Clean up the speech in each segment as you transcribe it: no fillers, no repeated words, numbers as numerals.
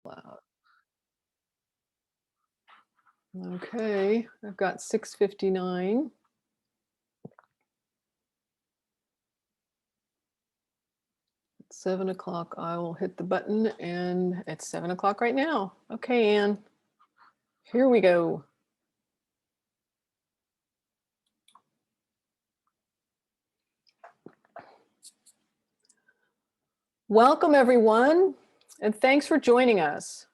Wow. Okay, I've got 6:59. At 7 o'clock, I will hit the button, and it's 7 o'clock right now. Okay, Anne, here we go. Welcome, everyone, and thanks for joining us.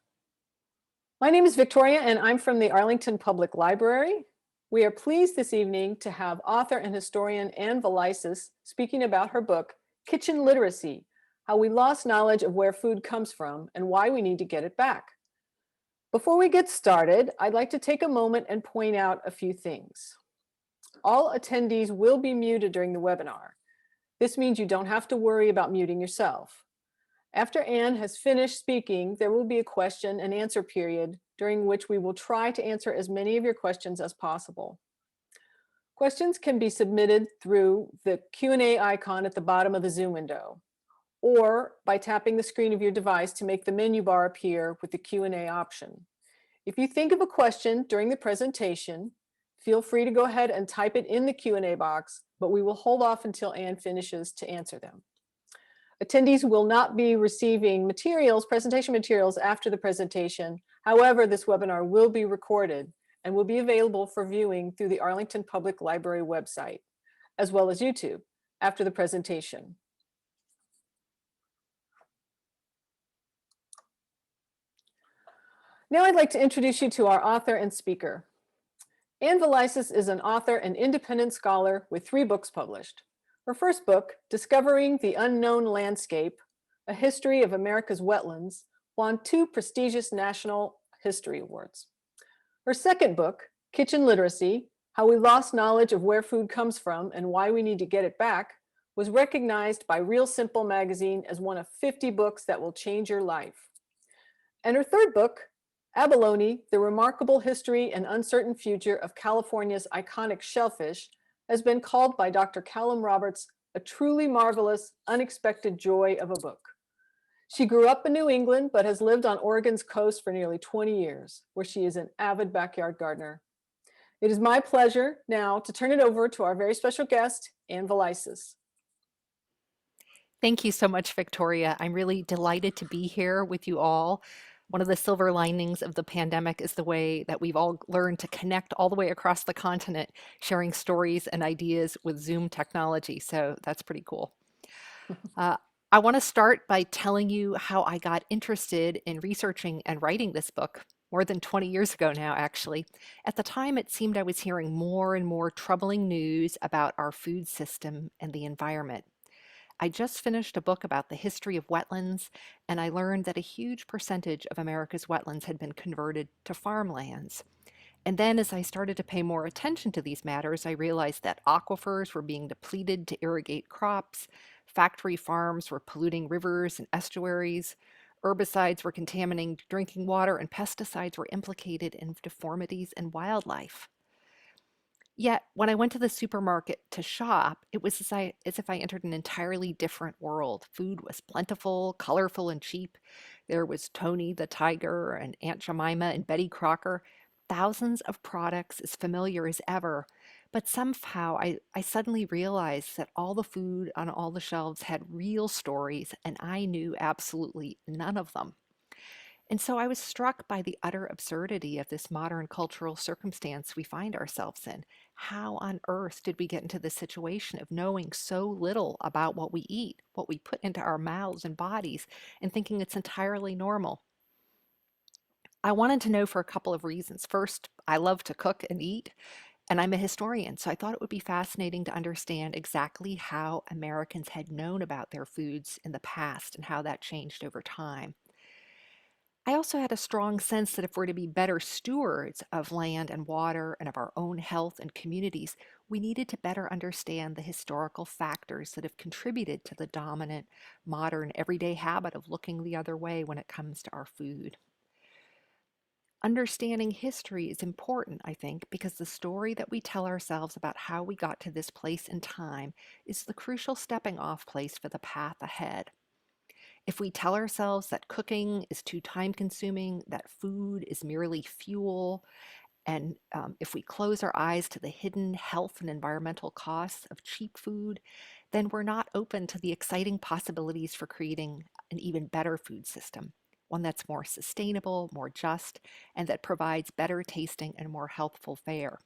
My name is Victoria, and I'm from the Arlington Public Library. We are pleased this evening to have author and historian Anne Vileisis speaking about her book, Kitchen Literacy: How We Lost Knowledge of Where Food Comes From and Why We Need to Get It Back. Before we get started, I'd like to take a moment and point out a few things. All attendees will be muted during the webinar. This means you don't have to worry about muting yourself. After Anne has finished speaking, there will be a question and answer period during which we will try to answer as many of your questions as possible. Questions can be submitted through the Q&A icon at the bottom of the Zoom window, or by tapping the screen of your device to make the menu bar appear with the Q&A option. If you think of a question during the presentation, feel free to go ahead and type it in the Q&A box, but we will hold off until Anne finishes to answer them. Attendees will not be receiving presentation materials after the presentation. However, this webinar will be recorded and will be available for viewing through the Arlington Public Library website, as well as YouTube, after the presentation. Now I'd like to introduce you to our author and speaker. Anne Vileisis is an author and independent scholar with 3 books published. Her first book, Discovering the Unknown Landscape: A History of America's Wetlands, won 2 prestigious National History Awards. Her second book, Kitchen Literacy: How We Lost Knowledge of Where Food Comes From and Why We Need to Get It Back, was recognized by Real Simple magazine as one of 50 books that will change your life. And her third book, Abalone: The Remarkable History and Uncertain Future of California's Iconic Shellfish, has been called by Dr. Callum Roberts a truly marvelous, unexpected joy of a book. She grew up in New England, but has lived on Oregon's coast for nearly 20 years, where she is an avid backyard gardener. It is my pleasure now to turn it over to our very special guest, Anne Vileisis. Thank you so much, Victoria. I'm really delighted to be here with you all. One of the silver linings of the pandemic is the way that we've all learned to connect all the way across the continent, sharing stories and ideas with Zoom technology. So that's pretty cool. Uh, I want to start by telling you how I got interested in researching and writing this book more than 20 years ago now, actually. At the time, it seemed I was hearing more and more troubling news about our food system and the environment. I just finished a book about the history of wetlands, and I learned that a huge percentage of America's wetlands had been converted to farmlands. And then, as I started to pay more attention to these matters, I realized that aquifers were being depleted to irrigate crops, factory farms were polluting rivers and estuaries, herbicides were contaminating drinking water, and pesticides were implicated in deformities in wildlife. Yet, when I went to the supermarket to shop, it was as if I entered an entirely different world. Food was plentiful, colorful, and cheap. There was Tony the Tiger and Aunt Jemima and Betty Crocker, thousands of products as familiar as ever. But somehow I suddenly realized that all the food on all the shelves had real stories, and I knew absolutely none of them. And so I was struck by the utter absurdity of this modern cultural circumstance we find ourselves in. How on earth did we get into this situation of knowing so little about what we eat, what we put into our mouths and bodies, and thinking it's entirely normal? I wanted to know for a couple of reasons. First, I love to cook and eat, and I'm a historian, so I thought it would be fascinating to understand exactly how Americans had known about their foods in the past and how that changed over time. I also had a strong sense that if we're to be better stewards of land and water and of our own health and communities, we needed to better understand the historical factors that have contributed to the dominant modern everyday habit of looking the other way when it comes to our food. Understanding history is important, I think, because the story that we tell ourselves about how we got to this place in time is the crucial stepping off place for the path ahead. If we tell ourselves that cooking is too time consuming, that food is merely fuel, and if we close our eyes to the hidden health and environmental costs of cheap food, then we're not open to the exciting possibilities for creating an even better food system, one that's more sustainable, more just, and that provides better tasting and more healthful fare.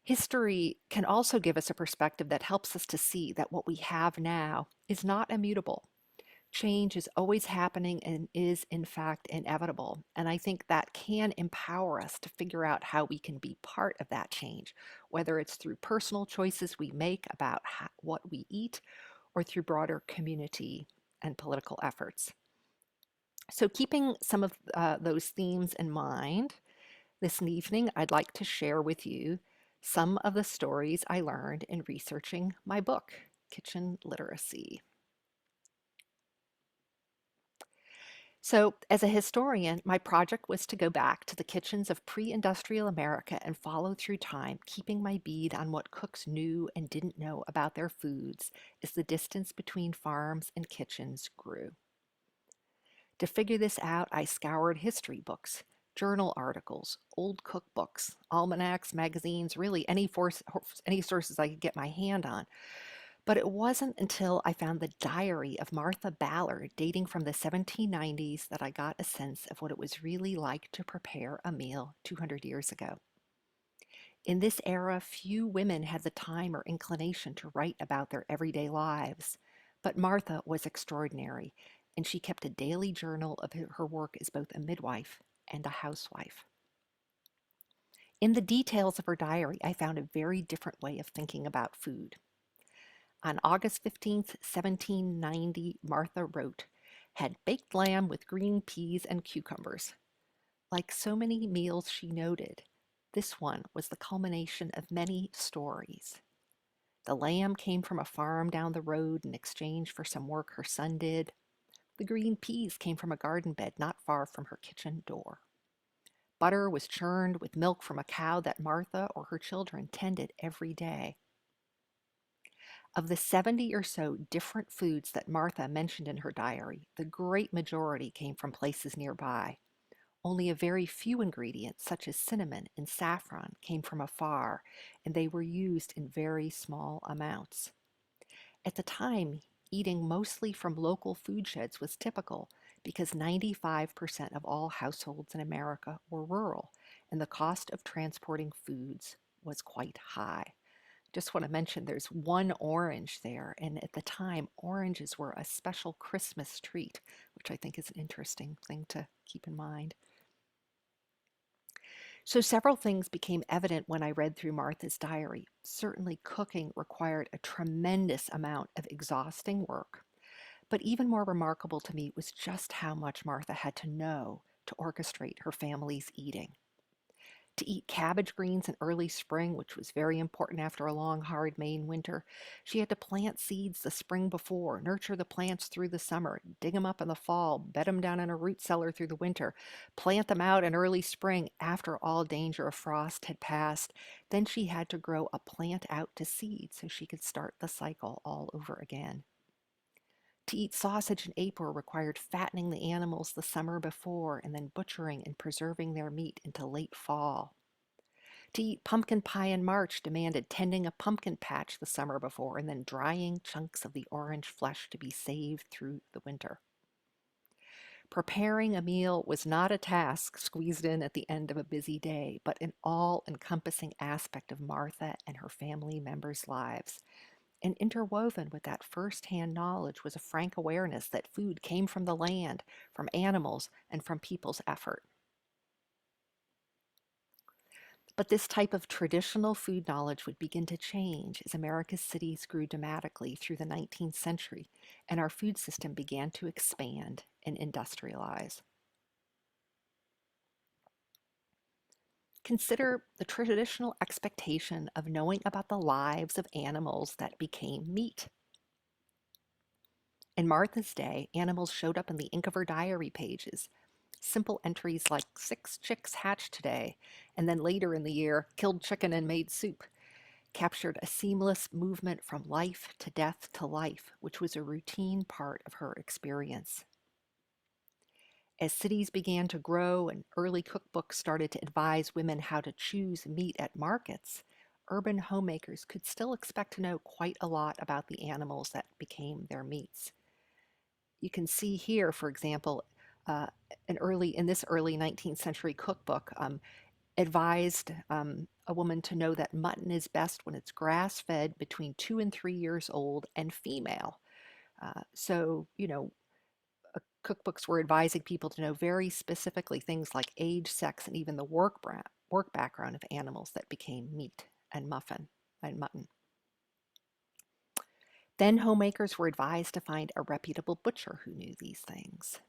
History can also give us a perspective that helps us to see that what we have now is not immutable. Change is always happening and is, in fact, inevitable. And I think that can empower us to figure out how we can be part of that change, whether it's through personal choices we make about what we eat or through broader community and political efforts. So, keeping some of those themes in mind, this evening I'd like to share with you some of the stories I learned in researching my book, Kitchen Literacy. So, as a historian, my project was to go back to the kitchens of pre industrial America and follow through time, keeping my bead on what cooks knew and didn't know about their foods as the distance between farms and kitchens grew. To figure this out, I scoured history books, journal articles, old cookbooks, almanacs, magazines, really any sources I could get my hand on. But it wasn't until I found the diary of Martha Ballard dating from the 1790s that I got a sense of what it was really like to prepare a meal 200 years ago. In this era, few women had the time or inclination to write about their everyday lives. But Martha was extraordinary, and she kept a daily journal of her work as both a midwife and a housewife. In the details of her diary, I found a very different way of thinking about food. On August 15th, 1790, Martha wrote, "Had baked lamb with green peas and cucumbers." Like so many meals she noted, this one was the culmination of many stories. The lamb came from a farm down the road in exchange for some work her son did. The green peas came from a garden bed not far from her kitchen door. Butter was churned with milk from a cow that Martha or her children tended every day. Of the 70 or so different foods that Martha mentioned in her diary, the great majority came from places nearby. Only a very few ingredients, such as cinnamon and saffron, came from afar, and they were used in very small amounts. At the time, eating mostly from local food sheds was typical because 95% of all households in America were rural, and the cost of transporting foods was quite high. Just want to mention there's one orange there, and at the time, oranges were a special Christmas treat, which I think is an interesting thing to keep in mind. So several things became evident when I read through Martha's diary. Certainly, cooking required a tremendous amount of exhausting work, but even more remarkable to me was just how much Martha had to know to orchestrate her family's eating. To eat cabbage greens in early spring, which was very important after a long, hard Maine winter. She had to plant seeds the spring before, nurture the plants through the summer, dig them up in the fall, bed them down in a root cellar through the winter, plant them out in early spring after all danger of frost had passed. Then she had to grow a plant out to seed so she could start the cycle all over again. To eat sausage in April required fattening the animals the summer before and then butchering and preserving their meat into late fall. To eat pumpkin pie in March demanded tending a pumpkin patch the summer before and then drying chunks of the orange flesh to be saved through the winter. Preparing a meal was not a task squeezed in at the end of a busy day, but an all-encompassing aspect of Martha and her family members' lives. And interwoven with that first-hand knowledge was a frank awareness that food came from the land, from animals, and from people's effort. But this type of traditional food knowledge would begin to change as America's cities grew dramatically through the 19th century and our food system began to expand and industrialize. Consider the traditional expectation of knowing about the lives of animals that became meat. In Martha's day, animals showed up in the ink of her diary pages. Simple entries like 6 chicks hatched today, and then later in the year, killed chicken and made soup. captured a seamless movement from life to death to life, which was a routine part of her experience. As cities began to grow and early cookbooks started to advise women how to choose meat at markets, urban homemakers could still expect to know quite a lot about the animals that became their meats. You can see here, for example, uh, in this early 19th century cookbook, advised a woman to know that mutton is best when it's grass-fed between 2 and 3 years old and female. Cookbooks were advising people to know very specifically things like age, sex, and even the work background of animals that became meat and mutton. Then homemakers were advised to find a reputable butcher who knew these things.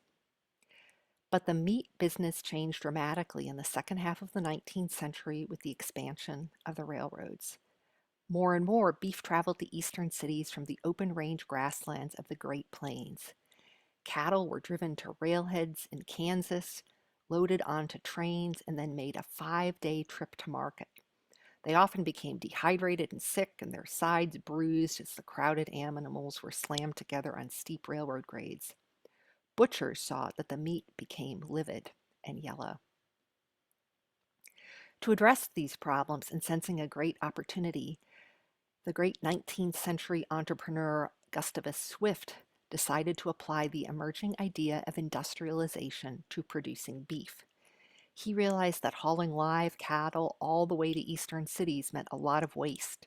But the meat business changed dramatically in the second half of the 19th century with the expansion of the railroads. More and more beef traveled to eastern cities from the open range grasslands of the Great Plains. Cattle were driven to railheads in Kansas, loaded onto trains, and then made a 5-day trip to market. They often became dehydrated and sick, and their sides bruised as the crowded animals were slammed together on steep railroad grades. Butchers saw that the meat became livid and yellow. To address these problems and sensing a great opportunity, the great 19th century entrepreneur Gustavus Swift decided to apply the emerging idea of industrialization to producing beef. He realized that hauling live cattle all the way to eastern cities meant a lot of waste.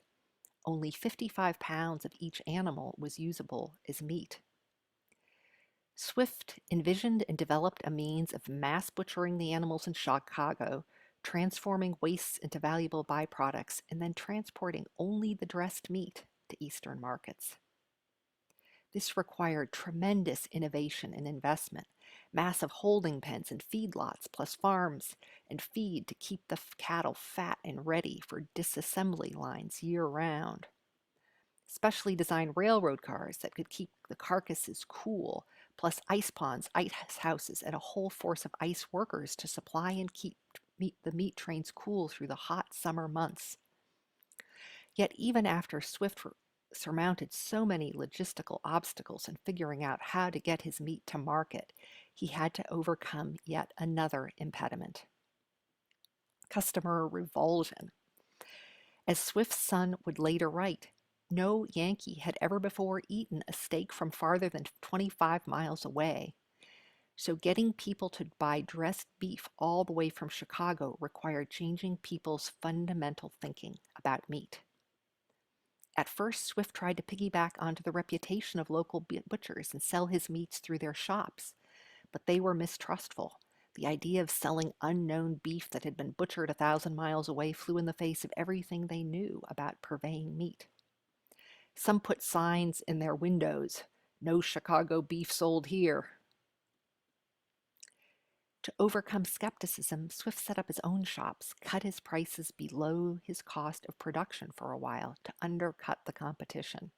Only 55 pounds of each animal was usable as meat. Swift envisioned and developed a means of mass butchering the animals in Chicago, transforming wastes into valuable byproducts, and then transporting only the dressed meat to eastern markets. This required tremendous innovation and investment, massive holding pens and feedlots, plus farms and feed to keep the cattle fat and ready for disassembly lines year-round. Specially designed railroad cars that could keep the carcasses cool, plus ice ponds, ice houses, and a whole force of ice workers to supply and keep the meat trains cool through the hot summer months. Yet even after Swift surmounted so many logistical obstacles in figuring out how to get his meat to market, he had to overcome yet another impediment: customer revulsion. As Swift's son would later write, no Yankee had ever before eaten a steak from farther than 25 miles away. So getting people to buy dressed beef all the way from Chicago required changing people's fundamental thinking about meat. At first, Swift tried to piggyback onto the reputation of local butchers and sell his meats through their shops, but they were mistrustful. The idea of selling unknown beef that had been butchered 1,000 miles away flew in the face of everything they knew about purveying meat. Some put signs in their windows, "No Chicago beef sold here." To overcome skepticism, Swift set up his own shops, cut his prices below his cost of production for a while to undercut the competition.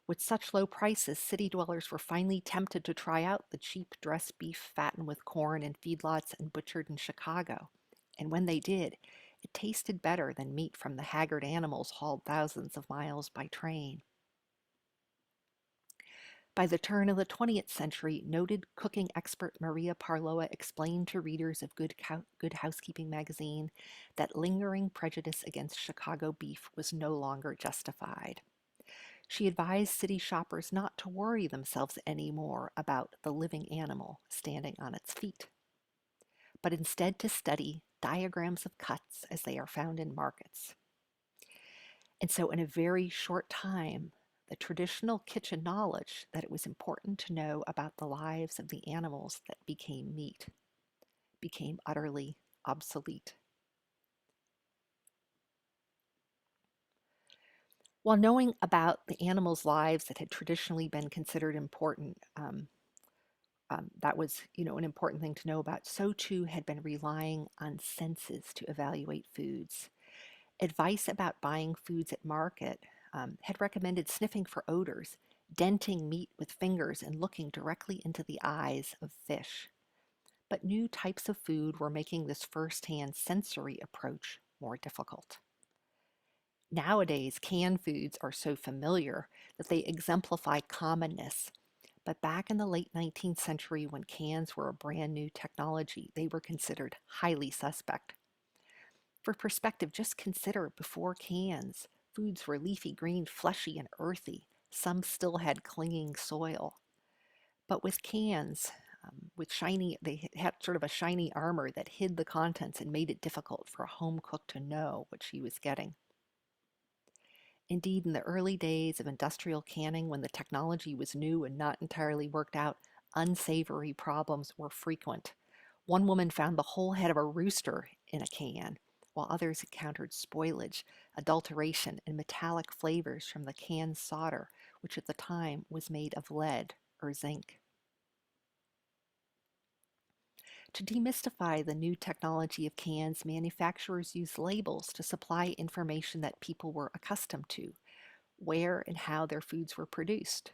With such low prices, city dwellers were finally tempted to try out the cheap dressed beef fattened with corn in feedlots and butchered in Chicago. And when they did, it tasted better than meat from the haggard animals hauled thousands of miles by train. By the turn of the 20th century, noted cooking expert Maria Parloa explained to readers of Good Housekeeping magazine that lingering prejudice against Chicago beef was no longer justified. She advised city shoppers not to worry themselves anymore about the living animal standing on its feet, but instead to study diagrams of cuts as they are found in markets. And so in a very short time, the traditional kitchen knowledge that it was important to know about the lives of the animals that became meat became utterly obsolete. While knowing about the animals' lives that had traditionally been considered important, that was, an important thing to know about, so too had been relying on senses to evaluate foods. Advice about buying foods at market had recommended sniffing for odors, denting meat with fingers, and looking directly into the eyes of fish. But new types of food were making this first-hand sensory approach more difficult. Nowadays, canned foods are so familiar that they exemplify commonness. But back in the late 19th century, when cans were a brand new technology, they were considered highly suspect. For perspective, just consider before cans, foods were leafy green, fleshy, and earthy. Some still had clinging soil. But with cans, they had sort of a shiny armor that hid the contents and made it difficult for a home cook to know what she was getting. Indeed, in the early days of industrial canning, when the technology was new and not entirely worked out, unsavory problems were frequent. One woman found the whole head of a rooster in a can, while others encountered spoilage, adulteration, and metallic flavors from the can solder, which at the time was made of lead or zinc. To demystify the new technology of cans, manufacturers used labels to supply information that people were accustomed to, where and how their foods were produced.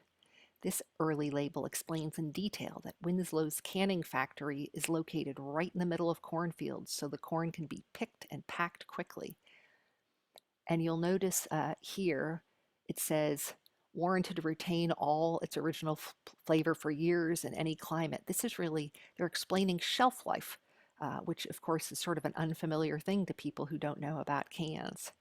This early label explains in detail that Winslow's canning factory is located right in the middle of cornfields, so the corn can be picked and packed quickly. And you'll notice here it says warranted to retain all its original flavor for years in any climate. This is really, they're explaining shelf life, which of course is sort of an unfamiliar thing to people who don't know about cans.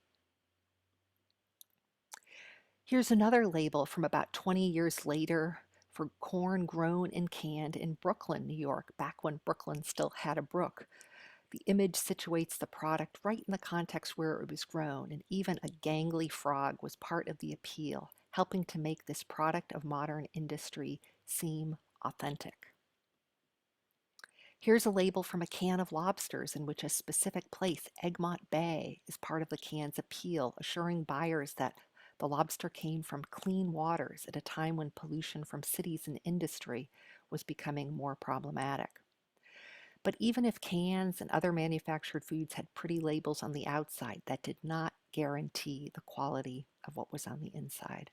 Here's another label from about 20 years later for corn grown and canned in Brooklyn, New York, back when Brooklyn still had a brook. The image situates the product right in the context where it was grown, and even a gangly frog was part of the appeal, helping to make this product of modern industry seem authentic. Here's a label from a can of lobsters in which a specific place, Egmont Bay, is part of the can's appeal, assuring buyers that the lobster came from clean waters at a time when pollution from cities and industry was becoming more problematic. But even if cans and other manufactured foods had pretty labels on the outside, that did not guarantee the quality of what was on the inside.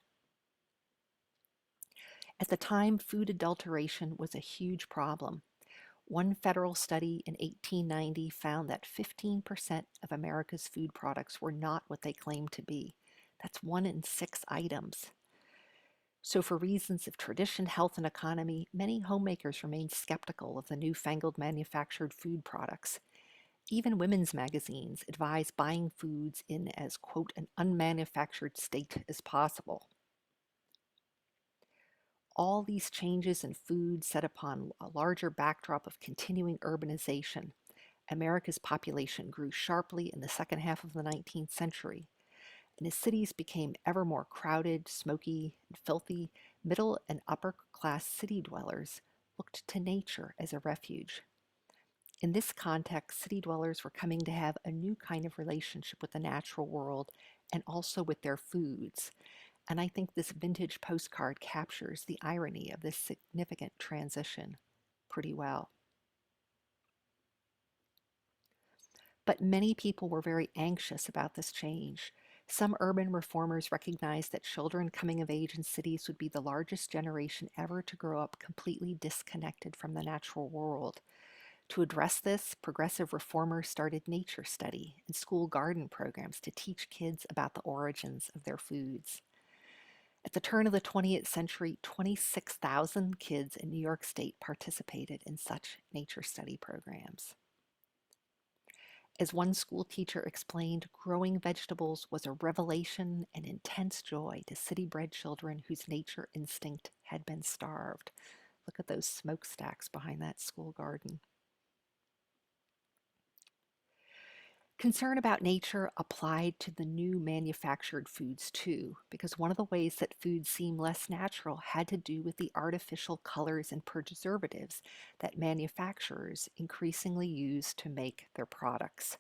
At the time, food adulteration was a huge problem. One federal study in 1890 found that 15% of America's food products were not what they claimed to be. That's 1 in 6 items. So for reasons of tradition, health, and economy, many homemakers remained skeptical of the newfangled manufactured food products. Even women's magazines advised buying foods in as, quote, an unmanufactured state as possible. All these changes in food set upon a larger backdrop of continuing urbanization. America's population grew sharply in the second half of the 19th century, and as cities became ever more crowded, smoky, and filthy, middle and upper class city dwellers looked to nature as a refuge. In this context, city dwellers were coming to have a new kind of relationship with the natural world and also with their foods. And I think this vintage postcard captures the irony of this significant transition pretty well. But many people were very anxious about this change. Some urban reformers recognized that children coming of age in cities would be the largest generation ever to grow up completely disconnected from the natural world. To address this, progressive reformers started nature study and school garden programs to teach kids about the origins of their foods. At the turn of the 20th century, 26,000 kids in New York State participated in such nature study programs. As one school teacher explained, growing vegetables was a revelation and intense joy to city-bred children whose nature instinct had been starved. Look at those smokestacks behind that school garden. Concern about nature applied to the new manufactured foods too, because one of the ways that foods seem less natural had to do with the artificial colors and preservatives that manufacturers increasingly use to make their products.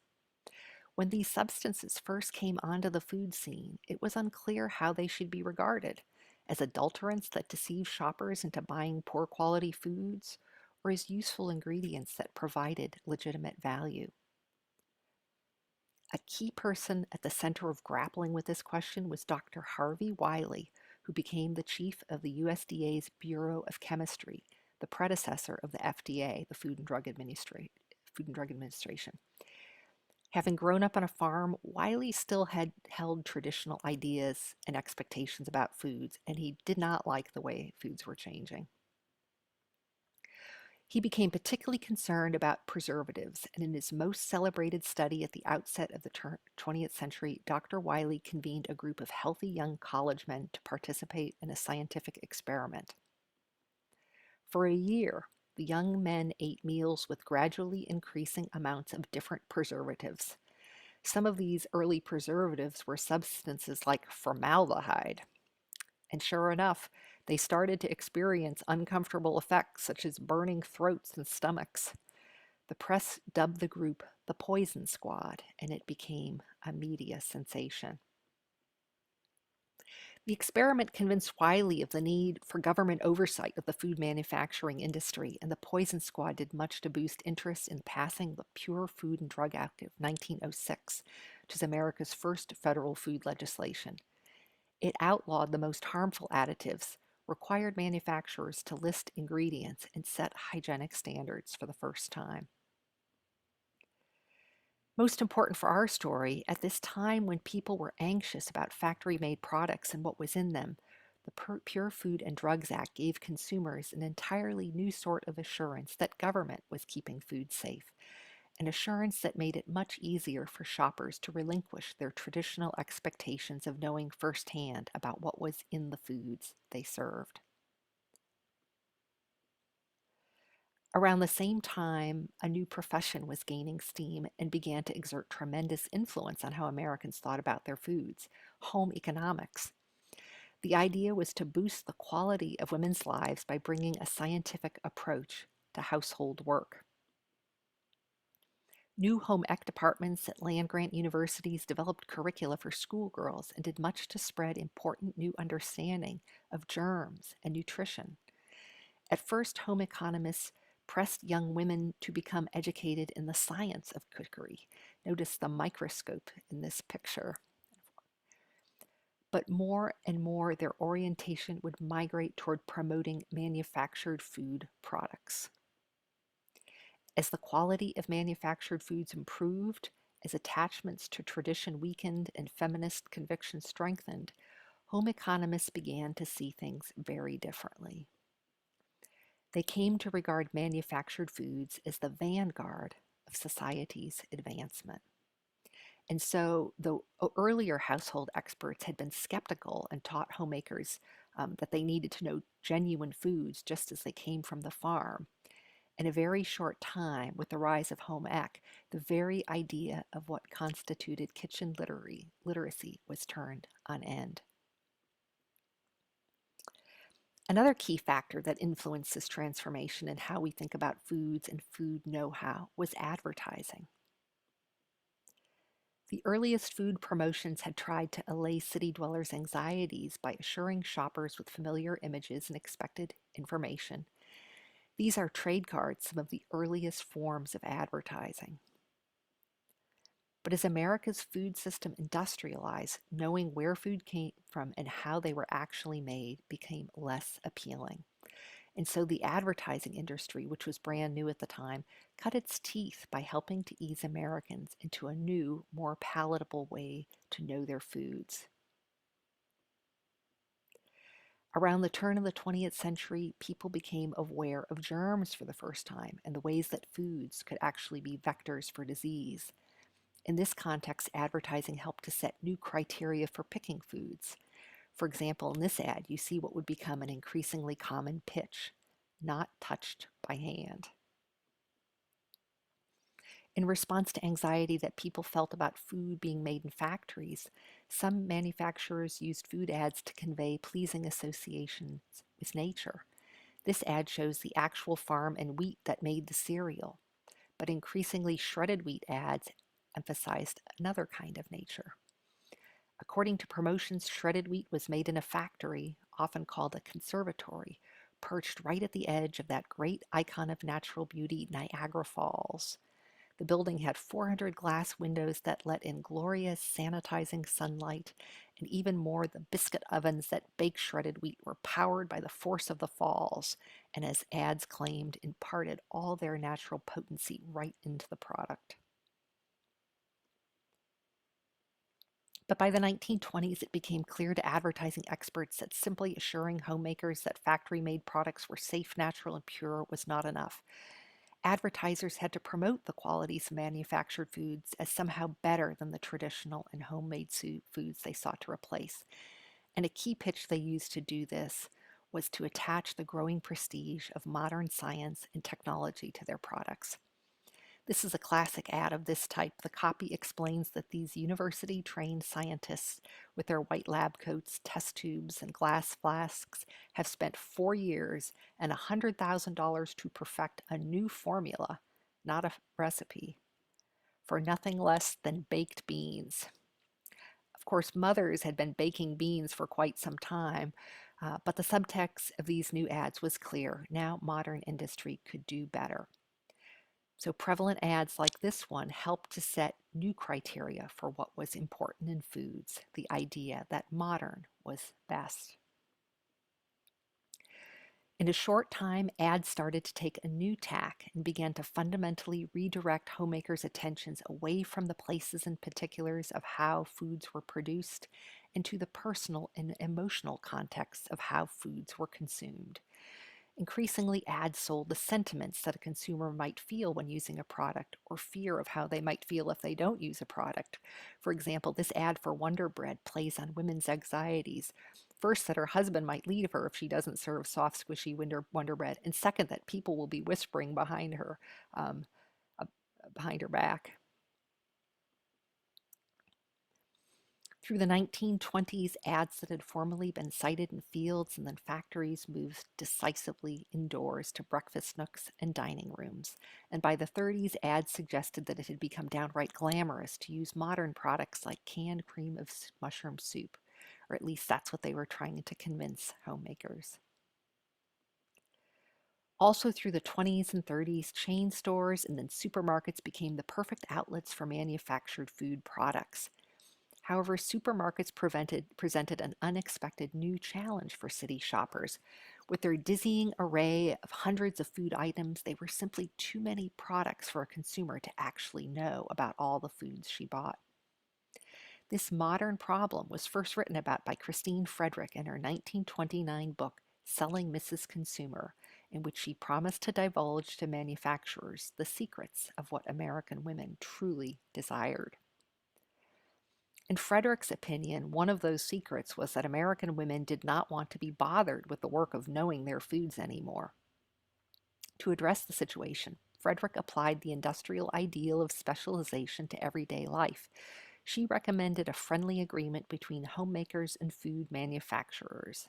When these substances first came onto the food scene, it was unclear how they should be regarded, as adulterants that deceive shoppers into buying poor quality foods, or as useful ingredients that provided legitimate value. A key person at the center of grappling with this question was Dr. Harvey Wiley, who became the chief of the USDA's Bureau of Chemistry, the predecessor of the FDA, the Food and Drug Administration. Having grown up on a farm, Wiley still had held traditional ideas and expectations about foods, and he did not like the way foods were changing. He became particularly concerned about preservatives, and in his most celebrated study at the outset of the 20th century, Dr. Wiley convened a group of healthy young college men to participate in a scientific experiment. For a year, the young men ate meals with gradually increasing amounts of different preservatives. Some of these early preservatives were substances like formaldehyde. And sure enough, they started to experience uncomfortable effects such as burning throats and stomachs. The press dubbed the group the Poison Squad, and it became a media sensation. The experiment convinced Wiley of the need for government oversight of the food manufacturing industry, and the Poison Squad did much to boost interest in passing the Pure Food and Drug Act of 1906, which is America's first federal food legislation. It outlawed the most harmful additives, required manufacturers to list ingredients, and set hygienic standards for the first time. Most important for our story, at this time when people were anxious about factory-made products and what was in them, the Pure Food and Drugs Act gave consumers an entirely new sort of assurance that government was keeping food safe, an assurance that made it much easier for shoppers to relinquish their traditional expectations of knowing firsthand about what was in the foods they served. Around the same time, a new profession was gaining steam and began to exert tremendous influence on how Americans thought about their foods: home economics. The idea was to boost the quality of women's lives by bringing a scientific approach to household work. New home ec departments at land-grant universities developed curricula for schoolgirls and did much to spread important new understanding of germs and nutrition. At first, home economists pressed young women to become educated in the science of cookery. Notice the microscope in this picture. But more and more, their orientation would migrate toward promoting manufactured food products. As the quality of manufactured foods improved, as attachments to tradition weakened and feminist conviction strengthened, home economists began to see things very differently. They came to regard manufactured foods as the vanguard of society's advancement. And so, though earlier household experts had been skeptical and taught homemakers that they needed to know genuine foods just as they came from the farm, in a very short time, with the rise of home ec, the very idea of what constituted kitchen literacy was turned on end. Another key factor that influenced this transformation in how we think about foods and food know-how was advertising. The earliest food promotions had tried to allay city dwellers' anxieties by assuring shoppers with familiar images and expected information. These are trade cards, some of the earliest forms of advertising. But as America's food system industrialized, knowing where food came from and how they were actually made became less appealing. And so the advertising industry, which was brand new at the time, cut its teeth by helping to ease Americans into a new, more palatable way to know their foods. Around the turn of the 20th century, people became aware of germs for the first time and the ways that foods could actually be vectors for disease. In this context, advertising helped to set new criteria for picking foods. For example, in this ad, you see what would become an increasingly common pitch: not touched by hand. In response to anxiety that people felt about food being made in factories, some manufacturers used food ads to convey pleasing associations with nature. This ad shows the actual farm and wheat that made the cereal, but increasingly shredded wheat ads emphasized another kind of nature. According to promotions, shredded wheat was made in a factory, often called a conservatory, perched right at the edge of that great icon of natural beauty, Niagara Falls. The building had 400 glass windows that let in glorious sanitizing sunlight, and even more, the biscuit ovens that baked shredded wheat were powered by the force of the falls, and as ads claimed, imparted all their natural potency right into the product. But by the 1920s, it became clear to advertising experts that simply assuring homemakers that factory-made products were safe, natural, and pure was not enough. Advertisers had to promote the qualities of manufactured foods as somehow better than the traditional and homemade foods they sought to replace. And a key pitch they used to do this was to attach the growing prestige of modern science and technology to their products. This is a classic ad of this type. The copy explains that these university-trained scientists, with their white lab coats, test tubes, and glass flasks, have spent 4 years and $100,000 to perfect a new formula, not a recipe, for nothing less than baked beans. Of course, mothers had been baking beans for quite some time, but the subtext of these new ads was clear. Now modern industry could do better. So prevalent ads like this one helped to set new criteria for what was important in foods, the idea that modern was best. In a short time, ads started to take a new tack and began to fundamentally redirect homemakers' attentions away from the places and particulars of how foods were produced into the personal and emotional contexts of how foods were consumed. Increasingly, ads sold the sentiments that a consumer might feel when using a product, or fear of how they might feel if they don't use a product. For example, this ad for Wonder Bread plays on women's anxieties. First, that her husband might leave her if she doesn't serve soft, squishy Wonder Bread, and second, that people will be whispering um, behind her back. Through the 1920s, ads that had formerly been sited in fields and then factories moved decisively indoors to breakfast nooks and dining rooms. And by the 30s, ads suggested that it had become downright glamorous to use modern products like canned cream of mushroom soup, or at least that's what they were trying to convince homemakers. Also through the 20s and 30s, chain stores and then supermarkets became the perfect outlets for manufactured food products. However, supermarkets presented an unexpected new challenge for city shoppers. With their dizzying array of hundreds of food items, they were simply too many products for a consumer to actually know about all the foods she bought. This modern problem was first written about by Christine Frederick in her 1929 book, Selling Mrs. Consumer, in which she promised to divulge to manufacturers the secrets of what American women truly desired. In Frederick's opinion, one of those secrets was that American women did not want to be bothered with the work of knowing their foods anymore. To address the situation, Frederick applied the industrial ideal of specialization to everyday life. She recommended a friendly agreement between homemakers and food manufacturers.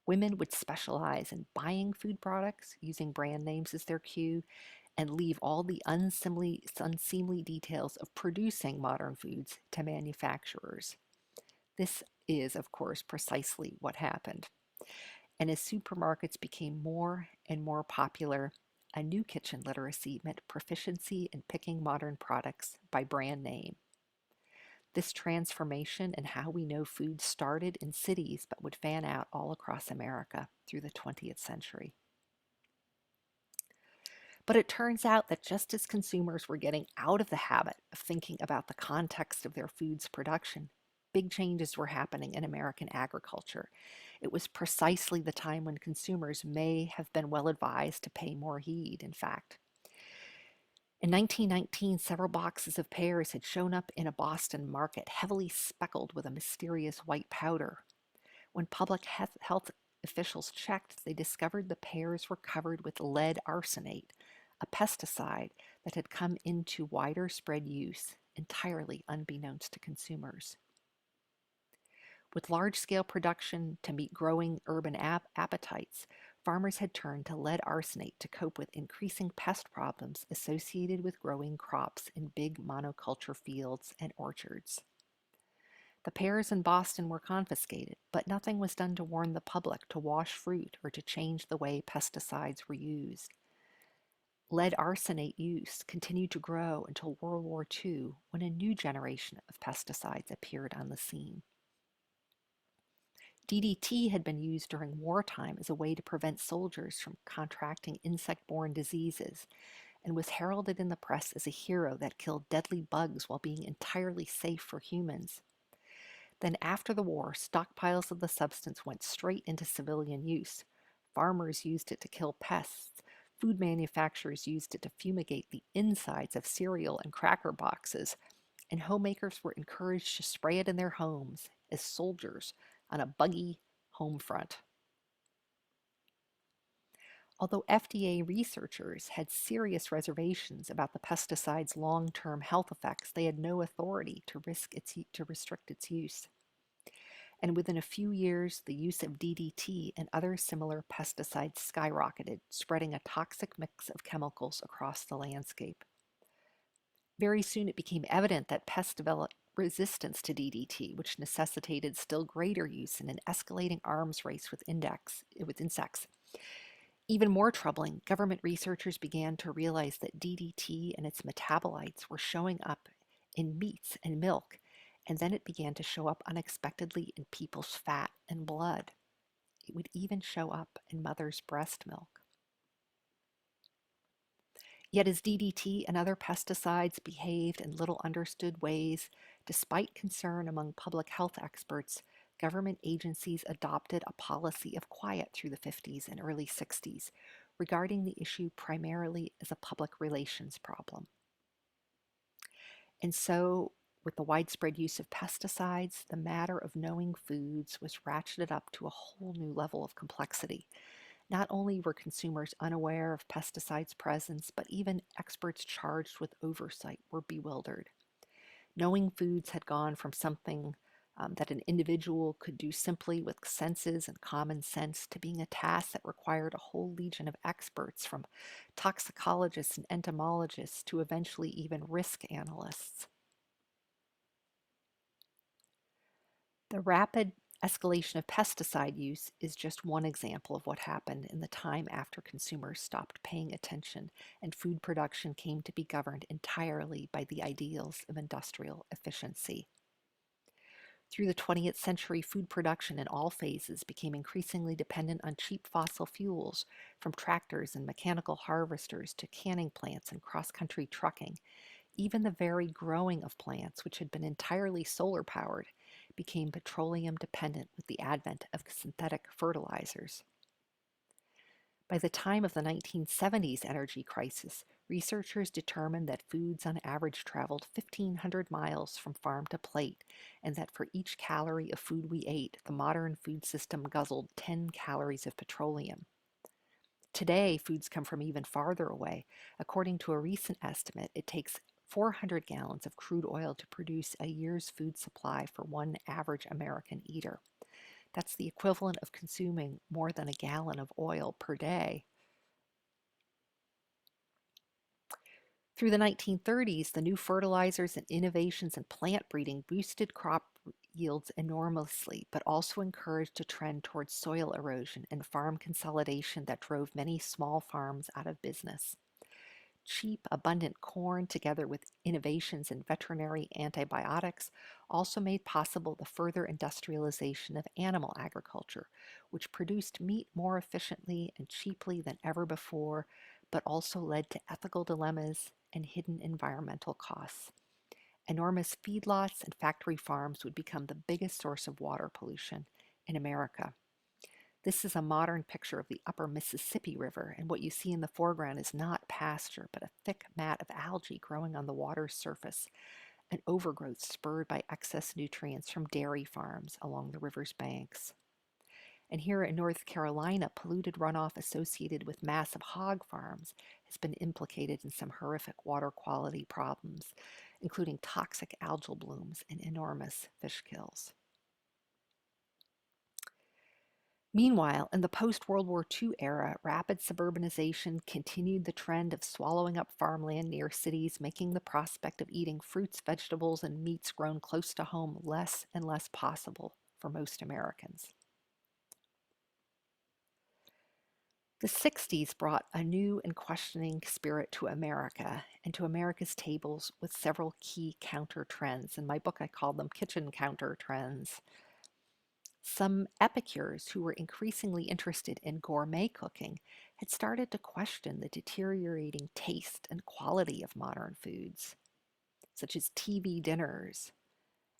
Women would specialize in buying food products, using brand names as their cue, and leave all the unseemly details of producing modern foods to manufacturers. This is, of course, precisely what happened. And as supermarkets became more and more popular, a new kitchen literacy meant proficiency in picking modern products by brand name. This transformation in how we know food started in cities but would fan out all across America through the 20th century. But it turns out that just as consumers were getting out of the habit of thinking about the context of their food's production, big changes were happening in American agriculture. It was precisely the time when consumers may have been well advised to pay more heed, in fact. In 1919, several boxes of pears had shown up in a Boston market, heavily speckled with a mysterious white powder. When public health officials checked, they discovered the pears were covered with lead arsenate, a pesticide that had come into wider spread use, entirely unbeknownst to consumers. With large-scale production to meet growing urban appetites, farmers had turned to lead arsenate to cope with increasing pest problems associated with growing crops in big monoculture fields and orchards. The pears in Boston were confiscated, but nothing was done to warn the public to wash fruit or to change the way pesticides were used. Lead arsenate use continued to grow until World War II, when a new generation of pesticides appeared on the scene. DDT had been used during wartime as a way to prevent soldiers from contracting insect-borne diseases, and was heralded in the press as a hero that killed deadly bugs while being entirely safe for humans. Then, after the war, stockpiles of the substance went straight into civilian use. Farmers used it to kill pests. Food manufacturers used it to fumigate the insides of cereal and cracker boxes, and homemakers were encouraged to spray it in their homes as soldiers on a buggy home front. Although FDA researchers had serious reservations about the pesticide's long-term health effects, they had no authority to restrict its use. And within a few years, the use of DDT and other similar pesticides skyrocketed, spreading a toxic mix of chemicals across the landscape. Very soon it became evident that pests developed resistance to DDT, which necessitated still greater use in an escalating arms race with insects. Even more troubling, government researchers began to realize that DDT and its metabolites were showing up in meats and milk, and then it began to show up unexpectedly in people's fat and blood. It would even show up in mother's breast milk. Yet as DDT and other pesticides behaved in little understood ways, despite concern among public health experts, government agencies adopted a policy of quiet through the 50s and early 60s, regarding the issue primarily as a public relations problem. And so, with the widespread use of pesticides, the matter of knowing foods was ratcheted up to a whole new level of complexity. Not only were consumers unaware of pesticides' presence, but even experts charged with oversight were bewildered. Knowing foods had gone from something that an individual could do simply with senses and common sense to being a task that required a whole legion of experts, from toxicologists and entomologists to eventually even risk analysts. The rapid escalation of pesticide use is just one example of what happened in the time after consumers stopped paying attention and food production came to be governed entirely by the ideals of industrial efficiency. Through the 20th century, food production in all phases became increasingly dependent on cheap fossil fuels, from tractors and mechanical harvesters to canning plants and cross-country trucking. Even the very growing of plants, which had been entirely solar-powered, became petroleum dependent with the advent of synthetic fertilizers. By the time of the 1970s energy crisis, researchers determined that foods on average traveled 1,500 miles from farm to plate, and that for each calorie of food we ate, the modern food system guzzled 10 calories of petroleum. Today, foods come from even farther away. According to a recent estimate, it takes 400 gallons of crude oil to produce a year's food supply for one average American eater. That's the equivalent of consuming more than a gallon of oil per day. Through the 1930s, the new fertilizers and innovations in plant breeding boosted crop yields enormously, but also encouraged a trend towards soil erosion and farm consolidation that drove many small farms out of business. Cheap, abundant corn, together with innovations in veterinary antibiotics, also made possible the further industrialization of animal agriculture, which produced meat more efficiently and cheaply than ever before, but also led to ethical dilemmas and hidden environmental costs. Enormous feedlots and factory farms would become the biggest source of water pollution in America. This is a modern picture of the upper Mississippi River, and what you see in the foreground is not pasture, but a thick mat of algae growing on the water's surface, an overgrowth spurred by excess nutrients from dairy farms along the river's banks. And here in North Carolina, polluted runoff associated with massive hog farms has been implicated in some horrific water quality problems, including toxic algal blooms and enormous fish kills. Meanwhile, in the post-World War II era, rapid suburbanization continued the trend of swallowing up farmland near cities, making the prospect of eating fruits, vegetables, and meats grown close to home less and less possible for most Americans. The 60s brought a new and questioning spirit to America and to America's tables with several key counter trends. In my book, I call them kitchen counter trends. Some epicures who were increasingly interested in gourmet cooking had started to question the deteriorating taste and quality of modern foods, such as TV dinners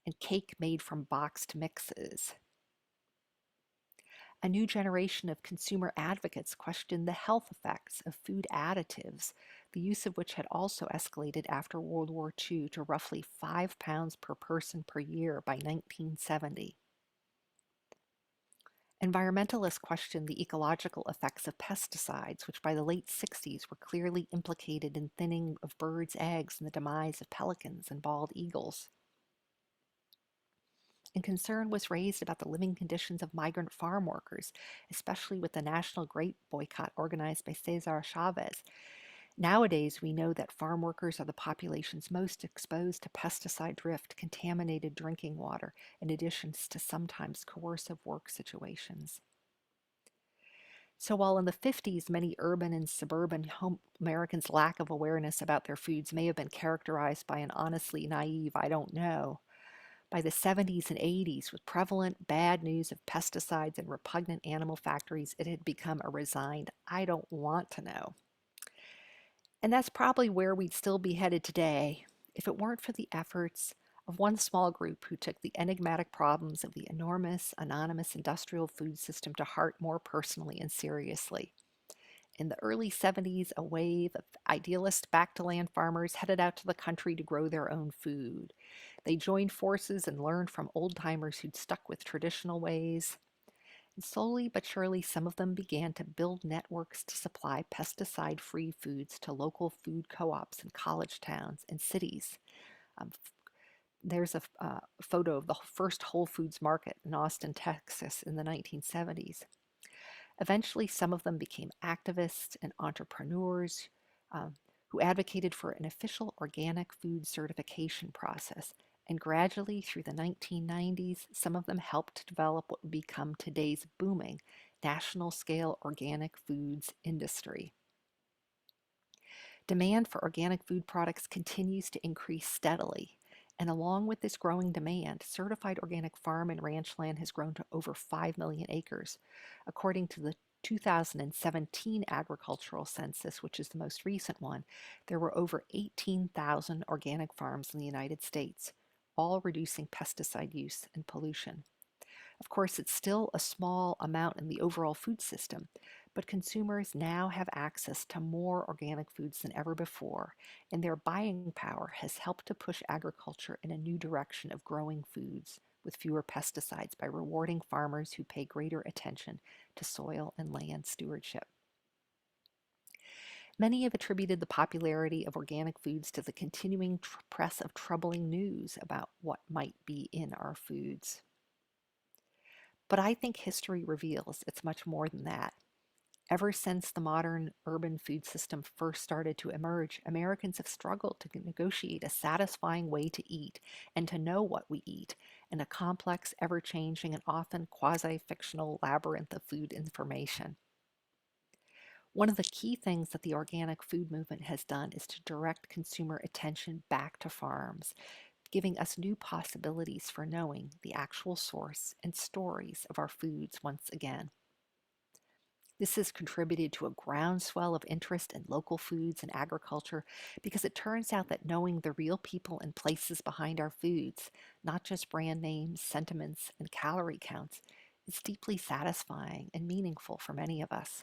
and cake made from boxed mixes. A new generation of consumer advocates questioned the health effects of food additives, the use of which had also escalated after World War II to roughly 5 pounds per person per year by 1970. Environmentalists questioned the ecological effects of pesticides, which by the late 60s were clearly implicated in thinning of birds' eggs and the demise of pelicans and bald eagles. And concern was raised about the living conditions of migrant farm workers, especially with the national grape boycott organized by Cesar Chavez. Nowadays, we know that farm workers are the populations most exposed to pesticide drift, contaminated drinking water, in addition to sometimes coercive work situations. So while in the 50s, many urban and suburban Americans' lack of awareness about their foods may have been characterized by an honestly naive, I don't know, by the 70s and 80s, with prevalent bad news of pesticides and repugnant animal factories, it had become a resigned, I don't want to know. And that's probably where we'd still be headed today if it weren't for the efforts of one small group who took the enigmatic problems of the enormous, anonymous industrial food system to heart more personally and seriously. In the early 70s, a wave of idealist back-to-land farmers headed out to the country to grow their own food. They joined forces and learned from old-timers who'd stuck with traditional ways. And slowly but surely, some of them began to build networks to supply pesticide-free foods to local food co-ops in college towns and cities. Um, there's a photo of the first Whole Foods market in Austin, Texas in the 1970s. Eventually, some of them became activists and entrepreneurs who advocated for an official organic food certification process. And gradually, through the 1990s, some of them helped to develop what would become today's booming national-scale organic foods industry. Demand for organic food products continues to increase steadily. And along with this growing demand, certified organic farm and ranch land has grown to over 5 million acres. According to the 2017 agricultural census, which is the most recent one, there were over 18,000 organic farms in the United States, all reducing pesticide use and pollution. Of course, it's still a small amount in the overall food system, but consumers now have access to more organic foods than ever before, and their buying power has helped to push agriculture in a new direction of growing foods with fewer pesticides by rewarding farmers who pay greater attention to soil and land stewardship. Many have attributed the popularity of organic foods to the continuing press of troubling news about what might be in our foods. But I think history reveals it's much more than that. Ever since the modern urban food system first started to emerge, Americans have struggled to negotiate a satisfying way to eat and to know what we eat in a complex, ever-changing, and often quasi-fictional labyrinth of food information. One of the key things that the organic food movement has done is to direct consumer attention back to farms, giving us new possibilities for knowing the actual source and stories of our foods once again. This has contributed to a groundswell of interest in local foods and agriculture because it turns out that knowing the real people and places behind our foods, not just brand names, sentiments, and calorie counts, is deeply satisfying and meaningful for many of us.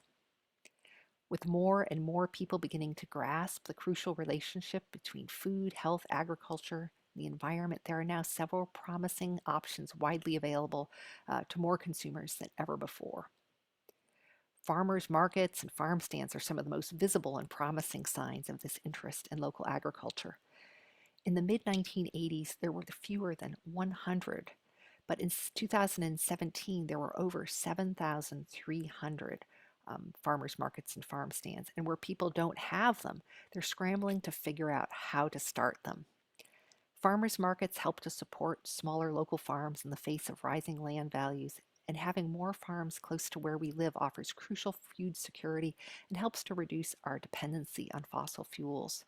With more and more people beginning to grasp the crucial relationship between food, health, agriculture, and the environment, there are now several promising options widely available to more consumers than ever before. Farmers markets and farm stands are some of the most visible and promising signs of this interest in local agriculture. In the mid-1980s, there were fewer than 100, but in 2017, there were over 7,300 farmers markets and farm stands. And where people don't have them, they're scrambling to figure out how to start them. Farmers markets help to support smaller local farms in the face of rising land values, and having more farms close to where we live offers crucial food security and helps to reduce our dependency on fossil fuels.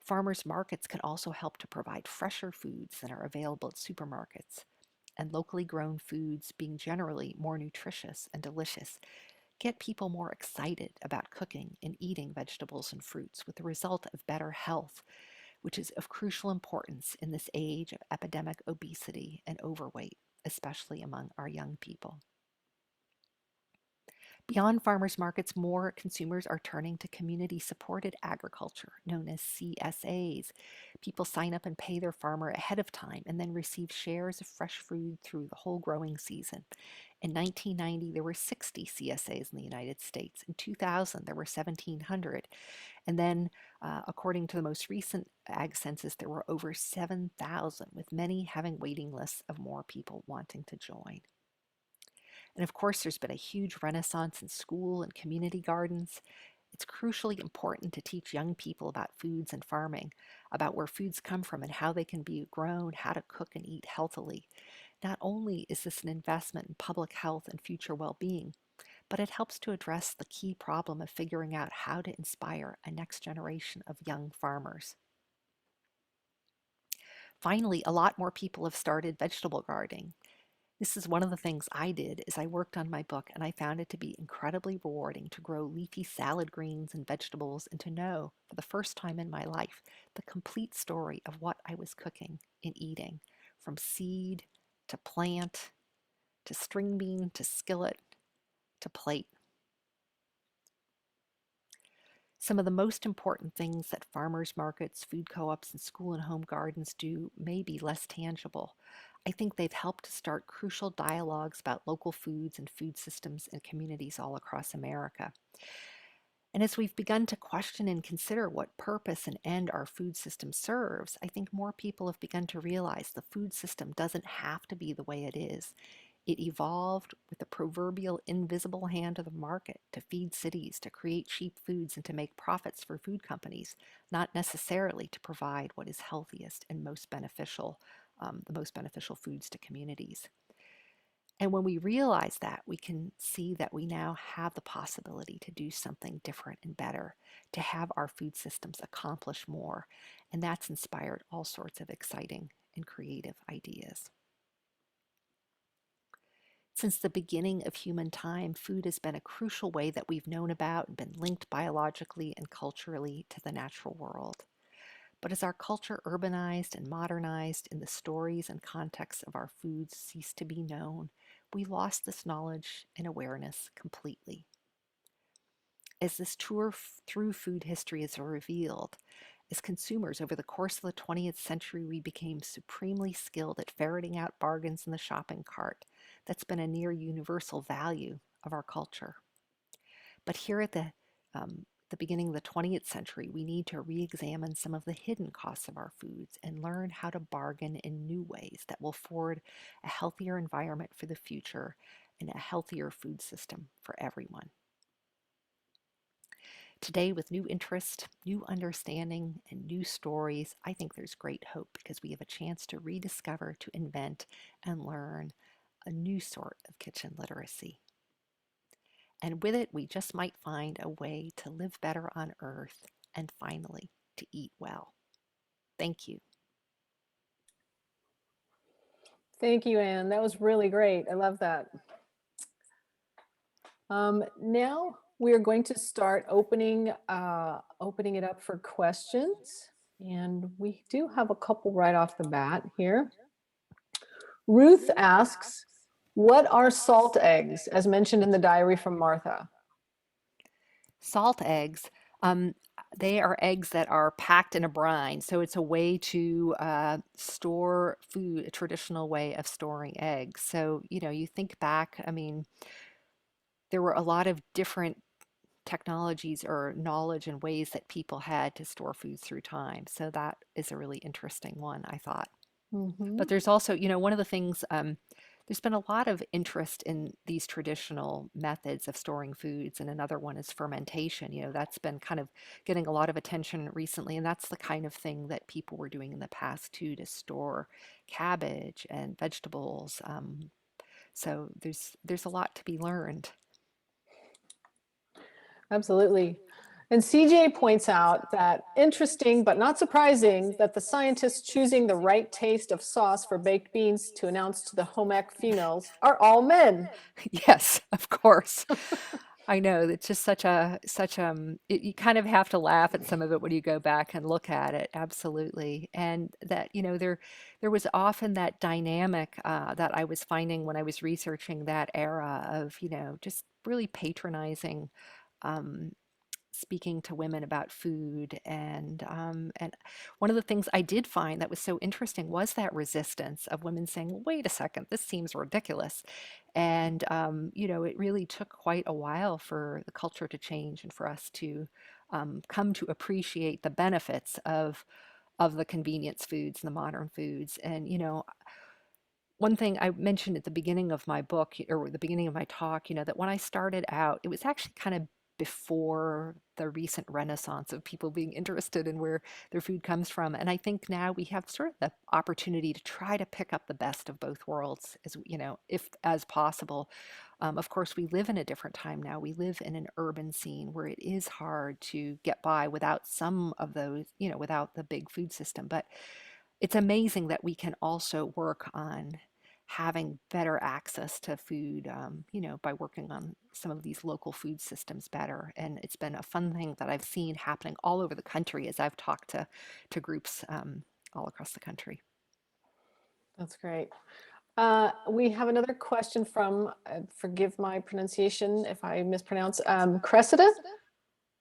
Farmers markets can also help to provide fresher foods than are available at supermarkets, and locally grown foods, being generally more nutritious and delicious, get people more excited about cooking and eating vegetables and fruits, with the result of better health, which is of crucial importance in this age of epidemic obesity and overweight, especially among our young people. Beyond farmers markets, more consumers are turning to community-supported agriculture, known as CSAs. People sign up and pay their farmer ahead of time and then receive shares of fresh food through the whole growing season. In 1990, there were 60 CSAs in the United States. In 2000, there were 1,700. And then, according to the most recent ag census, there were over 7,000, with many having waiting lists of more people wanting to join. And of course, there's been a huge renaissance in school and community gardens. It's crucially important to teach young people about foods and farming, about where foods come from and how they can be grown, how to cook and eat healthily. Not only is this an investment in public health and future well-being, but it helps to address the key problem of figuring out how to inspire a next generation of young farmers. Finally, a lot more people have started vegetable gardening. This is one of the things I did as I worked on my book, and I found it to be incredibly rewarding to grow leafy salad greens and vegetables and to know, for the first time in my life, the complete story of what I was cooking and eating, from seed to plant to string bean to skillet to plate. Some of the most important things that farmers markets, food co-ops, and school and home gardens do may be less tangible. I think they've helped to start crucial dialogues about local foods and food systems in communities all across America. And as we've begun to question and consider what purpose and end our food system serves, I think more people have begun to realize the food system doesn't have to be the way it is. It evolved with the proverbial invisible hand of the market to feed cities, to create cheap foods, and to make profits for food companies, not necessarily to provide what is healthiest and most beneficial, the most beneficial foods to communities. And when we realize that, we can see that we now have the possibility to do something different and better, to have our food systems accomplish more. And that's inspired all sorts of exciting and creative ideas. Since the beginning of human time, food has been a crucial way that we've known about and been linked biologically and culturally to the natural world. But as our culture urbanized and modernized and the stories and contexts of our foods ceased to be known, we lost this knowledge and awareness completely. As this tour through food history is revealed, as consumers over the course of the 20th century, we became supremely skilled at ferreting out bargains in the shopping cart. That's been a near universal value of our culture. But here at the beginning of the 20th century, we need to re-examine some of the hidden costs of our foods and learn how to bargain in new ways that will forward a healthier environment for the future and a healthier food system for everyone. Today, with new interest, new understanding, and new stories, I think there's great hope because we have a chance to rediscover, to invent, and learn a new sort of kitchen literacy. And with it, we just might find a way to live better on Earth and finally to eat well. Thank you. Thank you, Anne. That was really great. I love that. Now we are going to start opening it up for questions. And we do have a couple right off the bat here. Ruth asks, what are salt eggs, as mentioned in the diary from Martha? Salt eggs, they are eggs that are packed in a brine. So it's a way to store food, a traditional way of storing eggs. So, you think back, there were a lot of different technologies or knowledge and ways that people had to store foods through time. So that is a really interesting one, I thought. But there's also, one of the things, there's been a lot of interest in these traditional methods of storing foods, and another one is fermentation. That's been kind of getting a lot of attention recently, and that's the kind of thing that people were doing in the past too, to store cabbage and vegetables. So there's a lot to be learned. Absolutely. And CJ points out that interesting but not surprising that the scientists choosing the right taste of sauce for baked beans to announce to the home ec females are all men. Yes, of course. I know it's just you kind of have to laugh at some of it when you go back and look at it. Absolutely. And that, there was often that dynamic that I was finding when I was researching that era of, just really patronizing um, speaking to women about food and one of the things I did find that was so interesting was that resistance of women saying, well, wait a second, this seems ridiculous. And it really took quite a while for the culture to change and for us to come to appreciate the benefits of the convenience foods and the modern foods. And one thing I mentioned at the beginning of my book or the beginning of my talk, that when I started out, it was actually kind of before the recent renaissance of people being interested in where their food comes from. And I think now we have sort of the opportunity to try to pick up the best of both worlds, as if as possible. Of course, we live in a different time now. We live in an urban scene where it is hard to get by without some of those, without the big food system. But it's amazing that we can also work on having better access to food, by working on some of these local food systems better. And it's been a fun thing that I've seen happening all over the country as I've talked to groups all across the country. That's great. We have another question from, forgive my pronunciation if I mispronounce, Cressida.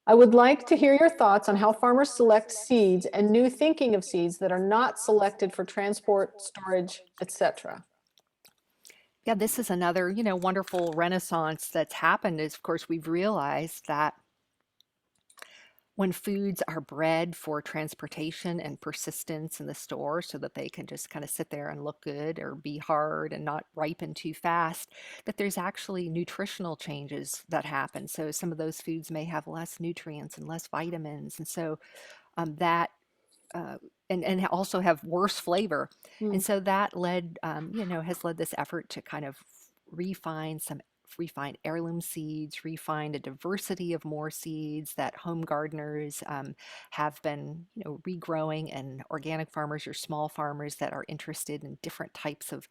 I would like to hear your thoughts on how farmers select seeds and new thinking of seeds that are not selected for transport, storage, etc. Yeah, this is another, wonderful renaissance that's happened is, of course, we've realized that when foods are bred for transportation and persistence in the store so that they can just kind of sit there and look good or be hard and not ripen too fast, that there's actually nutritional changes that happen. So some of those foods may have less nutrients and less vitamins. And so that uh, and also have worse flavor. Hmm. And so that has led this effort to kind of refine some refine heirloom seeds, refine a diversity of more seeds that home gardeners have been, regrowing, and organic farmers or small farmers that are interested in different types of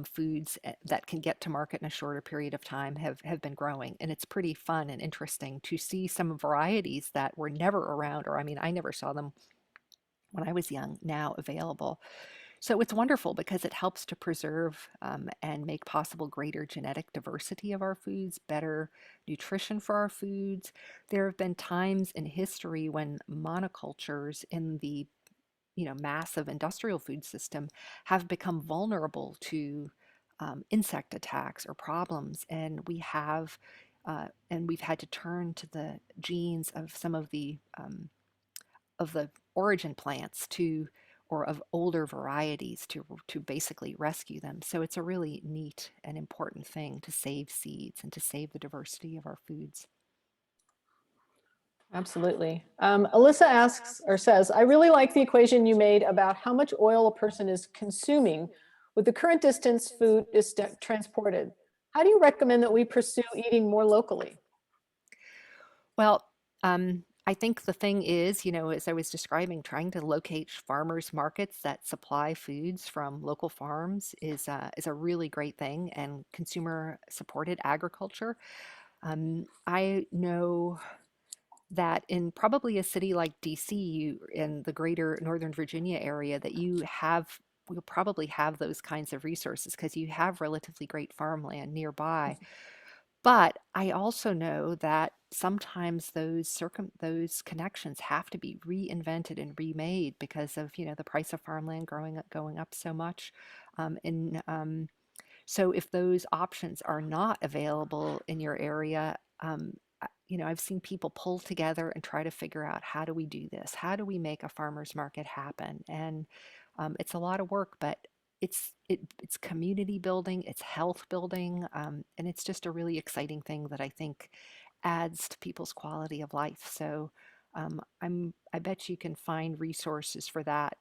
foods that can get to market in a shorter period of time have been growing. And it's pretty fun and interesting to see some varieties that were never around, or I mean, I never saw them when I was young, now available. So it's wonderful because it helps to preserve and make possible greater genetic diversity of our foods, better nutrition for our foods. There have been times in history when monocultures in the massive industrial food system have become vulnerable to insect attacks or problems, and we've had to turn to the genes of some of the origin plants to or of older varieties to basically rescue them. So it's a really neat and important thing to save seeds and to save the diversity of our foods. Absolutely. Alyssa asks or says, I really like the equation you made about how much oil a person is consuming with the current distance food is transported. How do you recommend that we pursue eating more locally? Well, I think the thing is, as I was describing, trying to locate farmers markets that supply foods from local farms is a really great thing, and consumer supported agriculture. I know that in probably a city like DC, in the greater Northern Virginia area, that you'll probably have those kinds of resources because you have relatively great farmland nearby. But I also know that sometimes those connections have to be reinvented and remade because of the price of farmland going up so much. So if those options are not available in your area, I've seen people pull together and try to figure out, how do we do this? How do we make a farmer's market happen? And it's a lot of work, but it's community building, it's health building, and it's just a really exciting thing that I think adds to people's quality of life. So I bet you can find resources for that,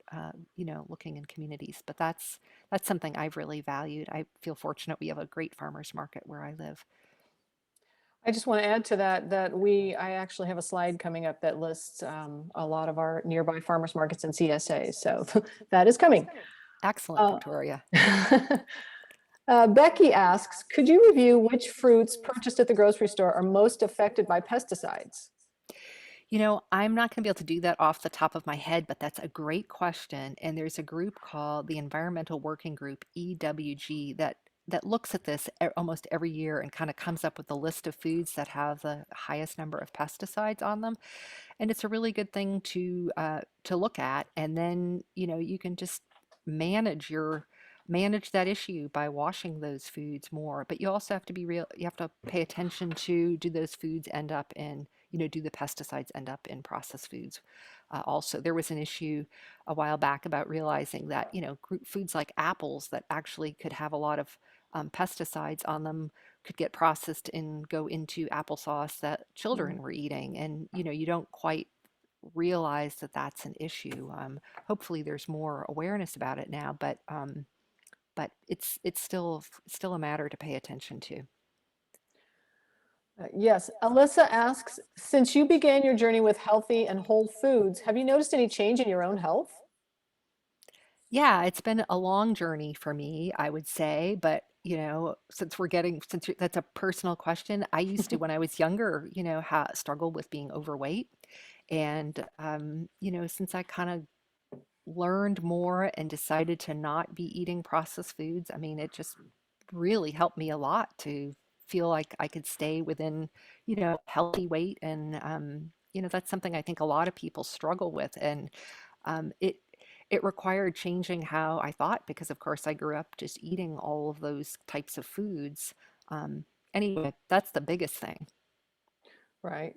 looking in communities. But that's something I've really valued. I feel fortunate we have a great farmers market where I live. I just want to add to that I actually have a slide coming up that lists a lot of our nearby farmers markets and CSAs. So that is coming. Excellent, Uh, Victoria. Becky asks, could you review which fruits purchased at the grocery store are most affected by pesticides? I'm not going to be able to do that off the top of my head, but that's a great question. And there's a group called the Environmental Working Group, EWG, that looks at this almost every year and kind of comes up with a list of foods that have the highest number of pesticides on them. And it's a really good thing to look at. And then, you can just manage your manage that issue by washing those foods more. But you also have to be real, you have to pay attention to, do those foods end up in, do the pesticides end up in processed foods? Also, there was an issue a while back about realizing that, foods like apples that actually could have a lot of pesticides on them could get processed and go into applesauce that Mhm. children were eating. And, you don't quite realize that that's an issue. Hopefully there's more awareness about it now, but it's still a matter to pay attention to. Yes, Alyssa asks, since you began your journey with healthy and whole foods, have you noticed any change in your own health? Yeah, it's been a long journey for me, I would say, but since that's a personal question, I used to, when I was younger, struggle with being overweight. And since I kind of learned more and decided to not be eating processed foods, I mean, it just really helped me a lot to feel like I could stay within, healthy weight. And, that's something I think a lot of people struggle with. And it required changing how I thought because, of course, I grew up just eating all of those types of foods. Um, anyway, that's the biggest thing. Right.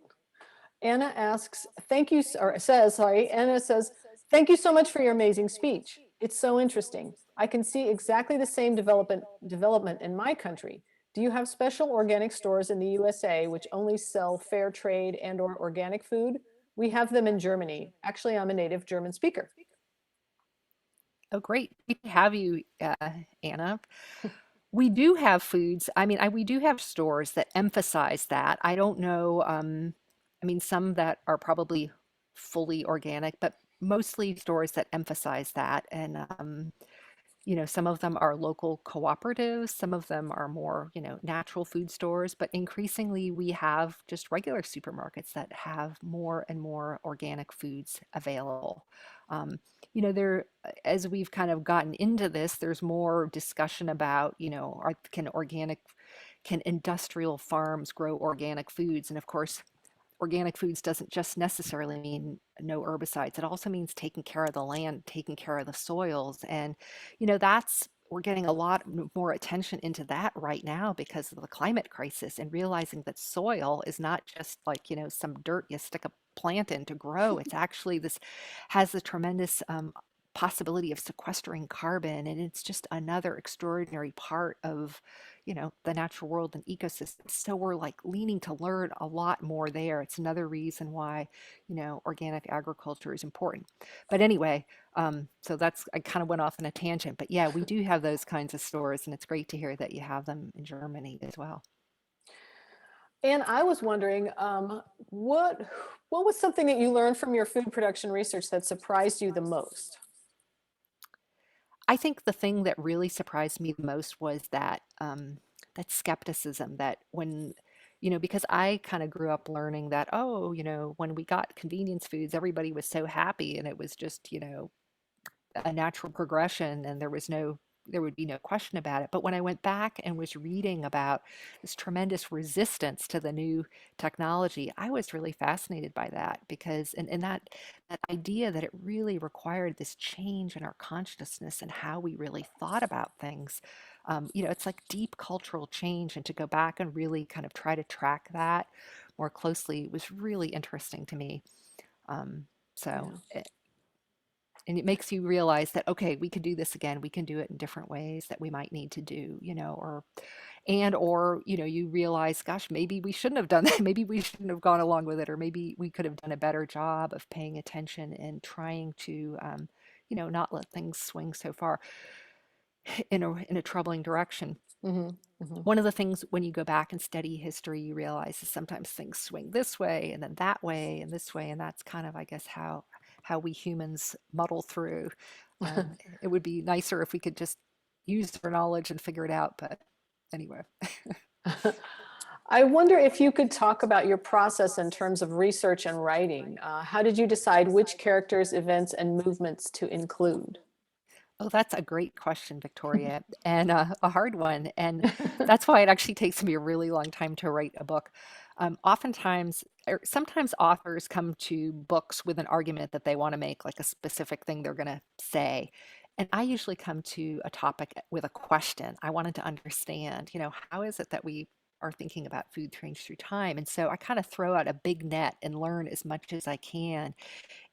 Anna asks, thank you, or says, sorry, Anna says, thank you so much for your amazing speech. It's so interesting. I can see exactly the same development in my country. Do you have special organic stores in the USA which only sell fair trade and or organic food? We have them in Germany. Actually, I'm a native German speaker. Oh, great. We have you, Anna. We do have foods. I mean, we do have stores that emphasize that. I don't know. I mean, some that are probably fully organic, but mostly stores that emphasize that. And some of them are local cooperatives, some of them are more, natural food stores, but increasingly we have just regular supermarkets that have more and more organic foods available. There, as we've kind of gotten into this, there's more discussion about, can industrial farms grow organic foods? And of course, organic foods doesn't just necessarily mean no herbicides. It also means taking care of the land, taking care of the soils. And, that's, we're getting a lot more attention into that right now because of the climate crisis and realizing that soil is not just like, some dirt you stick a plant in to grow. It's actually this has the tremendous possibility of sequestering carbon. And it's just another extraordinary part of, the natural world and ecosystems. So we're like leaning to learn a lot more there. It's another reason why, organic agriculture is important. But anyway, so I kind of went off on a tangent, but yeah, we do have those kinds of stores, and it's great to hear that you have them in Germany as well. And I was wondering, what was something that you learned from your food production research that surprised you the most? I think the thing that really surprised me the most was that skepticism that when, because I kind of grew up learning that, oh, when we got convenience foods, everybody was so happy and it was just, a natural progression and there would be no question about it. But when I went back and was reading about this tremendous resistance to the new technology, I was really fascinated by that because and that idea that it really required this change in our consciousness and how we really thought about things. It's like deep cultural change, and to go back and really kind of try to track that more closely was really interesting to me. Um, so Yeah. and it makes you realize that, okay, we could do this again, we can do it in different ways that we might need to do, or you realize, gosh, maybe we shouldn't have done that. Maybe we shouldn't have gone along with it, or maybe we could have done a better job of paying attention and trying to not let things swing so far in a troubling direction. Hmm. Hmm. One of the things when you go back and study history, you realize is sometimes things swing this way and then that way and this way, and that's kind of, I guess, how we humans muddle through. It would be nicer if we could just, use their knowledge and figure it out. But anyway. I wonder if you could talk about your process in terms of research and writing. How did you decide which characters, events, and movements to include? Oh, that's a great question, Victoria, and a hard one. And that's why it actually takes me a really long time to write a book. Oftentimes, or sometimes authors come to books with an argument that they want to make, like a specific thing they're going to say. And I usually come to a topic with a question. I wanted to understand, how is it that we are thinking about food change through time? And so I kind of throw out a big net and learn as much as I can.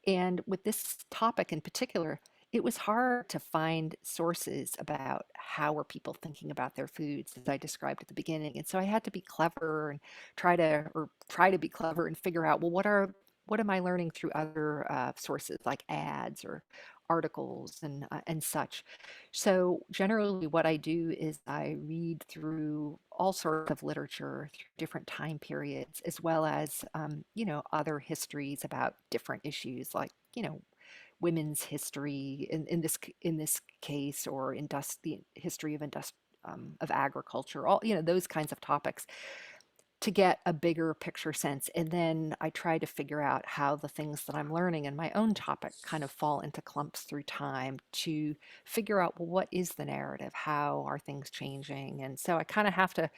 And with this topic in particular, it was hard to find sources about how were people thinking about their foods, as I described at the beginning. And so I had to be clever and try to be clever and figure out, well, what am I learning through other sources like ads or articles and such. So generally, what I do is I read through all sorts of literature through different time periods, as well as other histories about different issues, like women's history in this case, or the history of agriculture, all those kinds of topics, to get a bigger picture sense. And then I try to figure out how the things that I'm learning in my own topic kind of fall into clumps through time to figure out, well, what is the narrative? How are things changing? And so I kind of have to,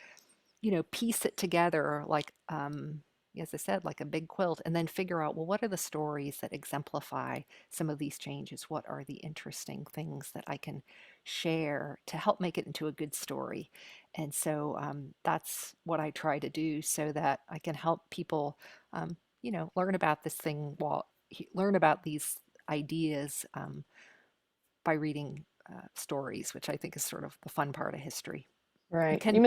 piece it together like, as I said, like a big quilt, and then figure out, well, what are the stories that exemplify some of these changes? What are the interesting things that I can share to help make it into a good story? And so that's what I try to do so that I can help people, learn about this thing learn about these ideas by reading stories, which I think is sort of the fun part of history. And Right. can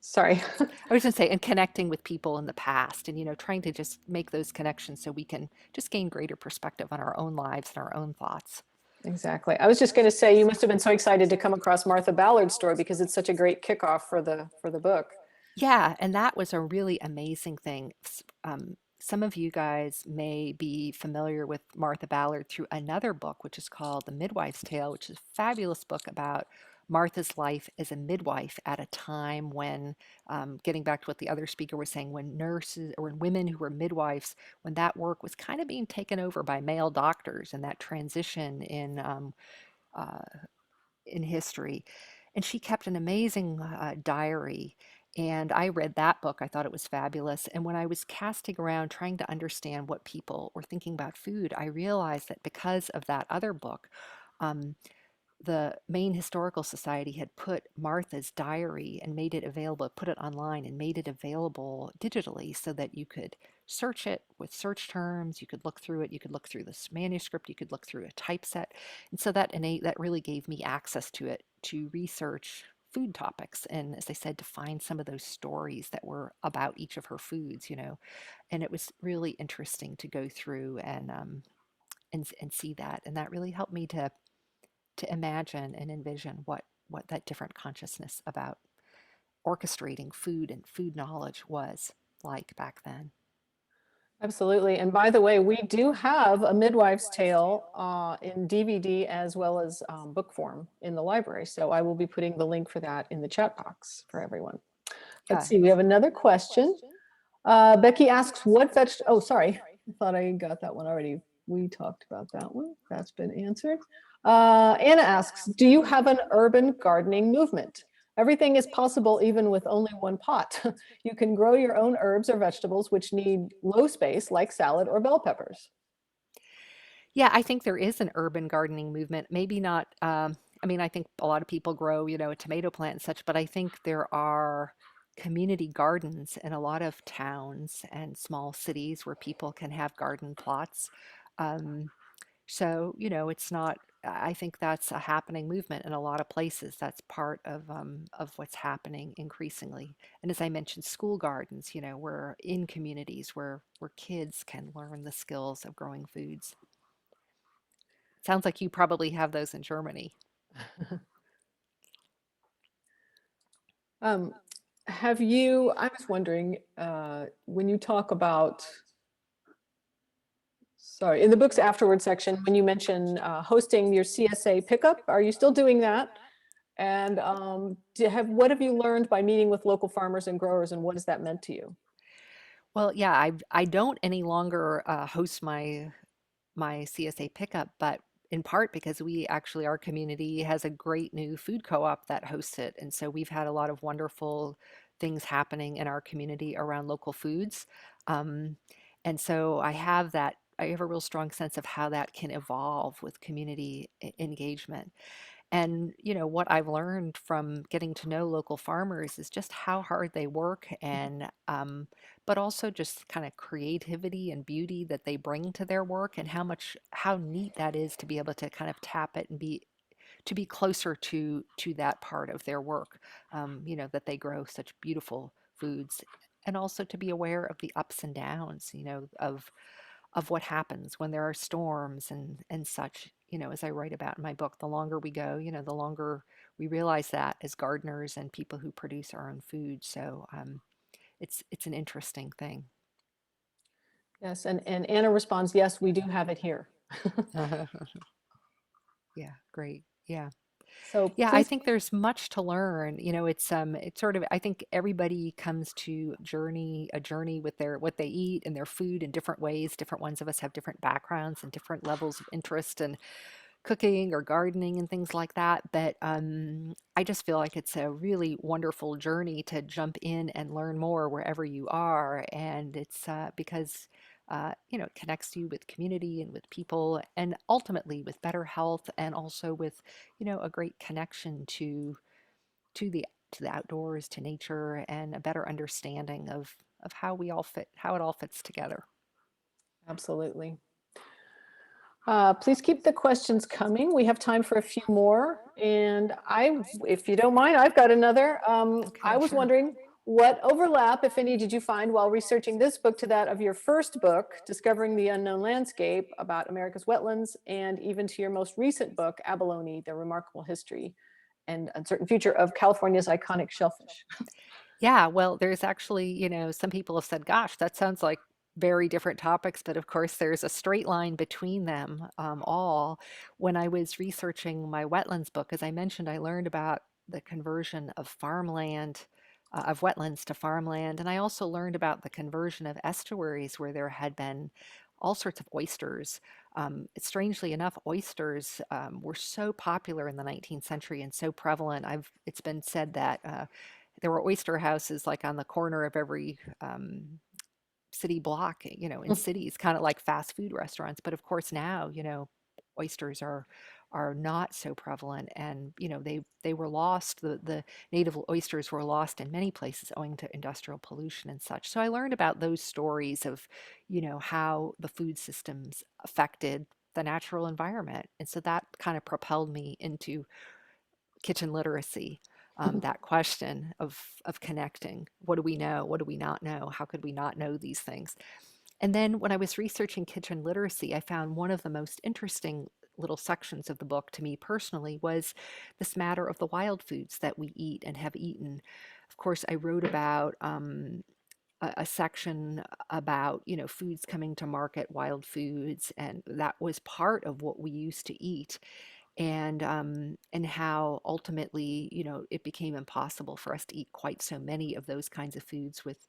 Sorry. I was going to say, and connecting with people in the past and, trying to just make those connections so we can just gain greater perspective on our own lives and our own thoughts. Exactly. I was just going to say, you must have been so excited to come across Martha Ballard's story because it's such a great kickoff for the book. Yeah, and that was a really amazing thing. Some of you guys may be familiar with Martha Ballard through another book, which is called The Midwives Tale, which is a fabulous book about Martha's life as a midwife at a time when, getting back to what the other speaker was saying, when nurses or when women who were midwives, when that work was kind of being taken over by male doctors, and that transition uh, in history. And she kept an amazing diary. And I read that book. I thought it was fabulous. And when I was casting around trying to understand what people were thinking about food, I realized that because of that other book, um, the Maine Historical Society had put Martha's diary and made it available, put it online and made it available digitally so that you could search it with search terms, you could look through it, you could look through this manuscript, you could look through a typeset. And so that really gave me access to it to research food topics, and as I said, to find some of those stories that were about each of her foods, and it was really interesting to go through and see that, and that really helped me to imagine and envision what that different consciousness about orchestrating food and food knowledge was like back then. Absolutely. And by the way, we do have a Midwives Tale in DVD as well as book form in the library. So I will be putting the link for that in the chat box for everyone. Let's Yeah. see, we have another question. Becky asks, oh, sorry. I thought I got that one already. We talked about that one. That's been answered. Anna asks, do you have an urban gardening movement? Everything is possible even with only one pot. You can grow your own herbs or vegetables which need low space like salad or bell peppers. Yeah, I think there is an urban gardening movement. Maybe not, I mean, I think a lot of people grow, a tomato plant and such, but I think there are community gardens in a lot of towns and small cities where people can have garden plots. Um, So, it's not, I think that's a happening movement in a lot of places. That's part of what's happening increasingly. And as I mentioned, school gardens, where in communities where kids can learn the skills of growing foods. Sounds like you probably have those in Germany. Um, I was wondering, when you talk about, sorry, in the books afterward section, when you mention hosting your CSA pickup, are you still doing that? And what have you learned by meeting with local farmers and growers, and what has that meant to you? Well, yeah, I don't any longer host my CSA pickup, but in part because we actually, our community has a great new food co-op that hosts it. And so we've had a lot of wonderful things happening in our community around local foods. Um, and so I have a real strong sense of how that can evolve with community engagement. And, what I've learned from getting to know local farmers is just how hard they work and, but also just kind of creativity and beauty that they bring to their work and how neat that is to be able to kind of tap it and to be closer to that part of their work, that they grow such beautiful foods and also to be aware of the ups and downs, of what happens when there are storms and such, as I write about in my book. The longer we go, the longer we realize that as gardeners and people who produce our own food. So it's an interesting thing. Yes, and Anna responds, yes, we do have it here. Yeah, great. Yeah. So Yeah, I please, think there's much to learn. It's sort of, I think everybody comes to a journey with what they eat and their food in different ways. Different ones of us have different backgrounds and different levels of interest and cooking or gardening and things like that. But I just feel like it's a really wonderful journey to jump in and learn more wherever you are. And it's because, it connects you with community and with people and ultimately with better health and also with, a great connection to the to the outdoors, to nature, and a better understanding of how it all fits together. absolutely. Please keep the questions coming. We have time for a few more. And if you don't mind, I've got another. I Okay, was sure. wondering what overlap, if any, did you find while researching this book to that of your first book, Discovering the Unknown Landscape, about America's wetlands, and even to your most recent book, Abalone, The Remarkable History and Uncertain Future of California's Iconic Shellfish? Yeah, well, there's actually, some people have said, gosh, that sounds like very different topics, but of course, there's a straight line between them all. When I was researching my wetlands book, as I mentioned, I learned about the conversion of farmland, of wetlands to farmland, and I also learned about the conversion of estuaries where there had been all sorts of oysters. Strangely enough, oysters were so popular in the 19th century and so prevalent. It's been said that there were oyster houses like on the corner of every city block, in cities, kind of like fast food restaurants. But of course now, oysters are not so prevalent, and they were lost. The native oysters were lost in many places owing to industrial pollution and such. So I learned about those stories of, how the food systems affected the natural environment, and so that kind of propelled me into kitchen literacy, that question of connecting. What do we know? What do we not know? How could we not know these things? And then when I was researching kitchen literacy, I found one of the most interesting little sections of the book to me personally was this matter of the wild foods that we eat and have eaten. Of course, I wrote about a section about foods coming to market, wild foods, and that was part of what we used to eat, and how ultimately, it became impossible for us to eat quite so many of those kinds of foods with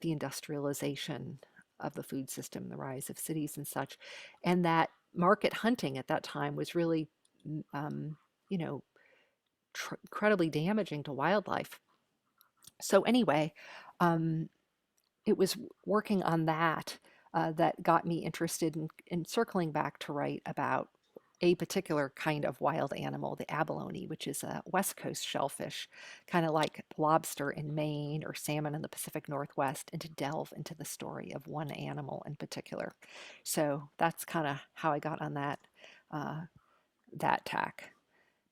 the industrialization of the food system, the rise of cities and such, and that market hunting at that time was really, mm, um, you know, incredibly damaging to wildlife. So anyway, um, it was working on that that got me interested in circling back to write about a particular kind of wild animal, the abalone, which is a West Coast shellfish, kind of like lobster in Maine or salmon in the Pacific Northwest, and to delve into the story of one animal in particular. So that's kind of how I got on uh, that tack.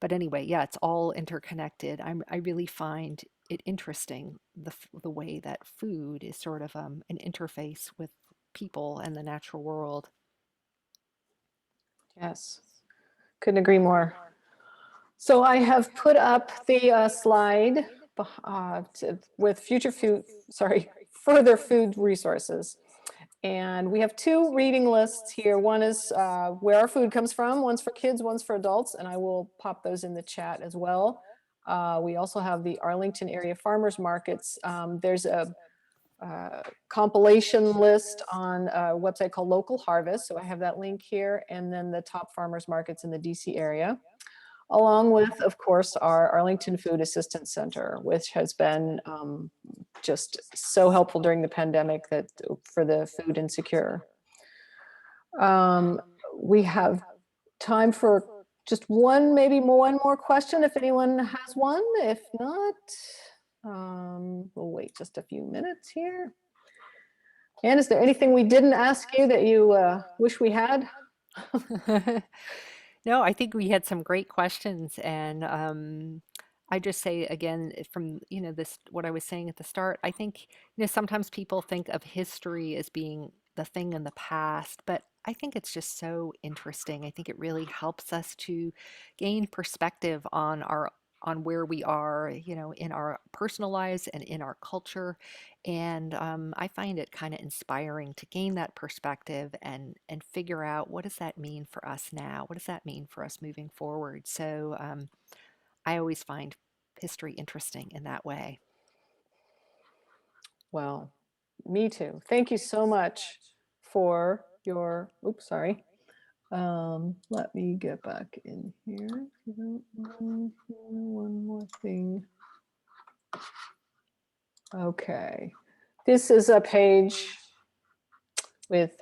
But anyway, yeah, it's all interconnected. I really find it interesting the way that food is sort of an interface with people and the natural world. Yes, couldn't agree more. So I have put up the slide with further food resources. And we have two reading lists here. One is where our food comes from. One's for kids, one's for adults. And I will pop those in the chat as well. We also have the Arlington area farmers markets. There's a compilation list on a website called Local Harvest. So I have that link here, and then the top farmers markets in the DC area, along with, of course, our Arlington Food Assistance Center, which has been just so helpful during the pandemic for the food insecure. We have time for just maybe one more question if anyone has one. If not, we'll wait just a few minutes here. Anne, is there anything we didn't ask you that you wish we had? No, I think we had some great questions, and I just say again from this what I was saying at the start. I think sometimes people think of history as being the thing in the past, but I think it's just so interesting. I think it really helps us to gain perspective on where we are, in our personal lives and in our culture. And I find it kind of inspiring to gain that perspective and figure out, what does that mean for us now? What does that mean for us moving forward? So I always find history interesting in that way. Well, me too. Thank you so much for your, oops, sorry. Let me get back in here. One more thing. Okay. This is a page with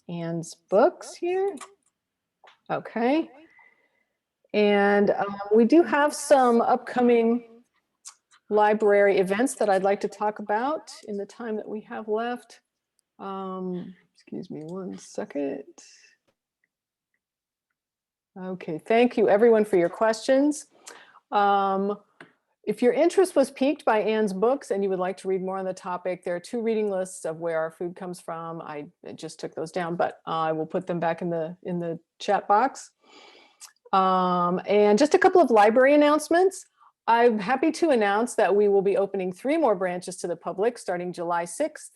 Anne's books here. Okay. And we do have some upcoming library events that I'd like to talk about in the time that we have left. Excuse me one second. Okay, thank you everyone for your questions. If your interest was piqued by Anne's books and you would like to read more on the topic, there are 2 reading lists of where our food comes from. I just took those down, but I will put them back in the chat box. And just a couple of library announcements. I'm happy to announce that we will be opening 3 more branches to the public starting July 6th.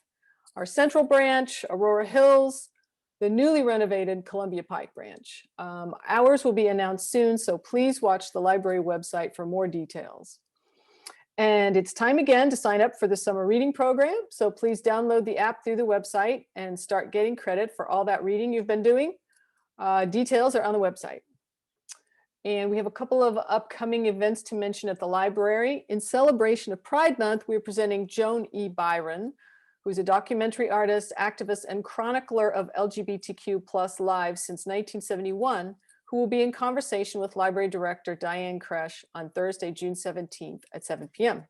Our Central Branch, Aurora Hills, the newly renovated Columbia Pike Branch. Hours will be announced soon, so please watch the library website for more details. And it's time again to sign up for the summer reading program. So please download the app through the website and start getting credit for all that reading you've been doing. Details are on the website. And we have a couple of upcoming events to mention at the library. In celebration of Pride Month, we're presenting Joan E. Byron, who's a documentary artist, activist, and chronicler of LGBTQ plus lives since 1971, who will be in conversation with Library Director Diane Kresh on Thursday, June 17th at 7 p.m.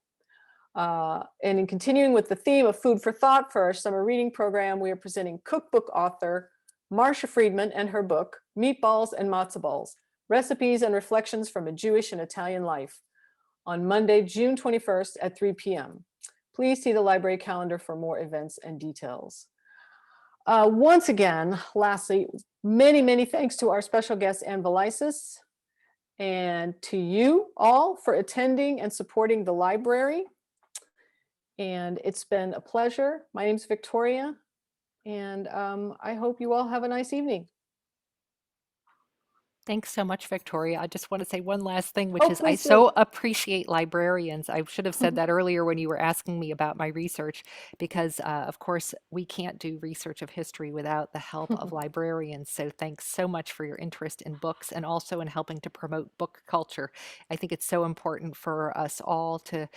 And in continuing with the theme of food for thought for our summer reading program, we are presenting cookbook author Marcia Friedman and her book, Meatballs and Matzo Balls, Recipes and Reflections from a Jewish and Italian Life, on Monday, June 21st at 3 p.m. Please see the library calendar for more events and details. Once again, lastly, many thanks to our special guest, Anne Vileisis, and to you all for attending and supporting the library. And it's been a pleasure. My name's Victoria, and I hope you all have a nice evening. Thanks so much, Victoria. I just want to say one last thing, which is I please do. so appreciate librarians. I should have said that earlier when you were asking me about my research, because of course we can't do research of history without the help of librarians. So thanks so much for your interest in books and also in helping to promote book culture. I think it's so important for us all to,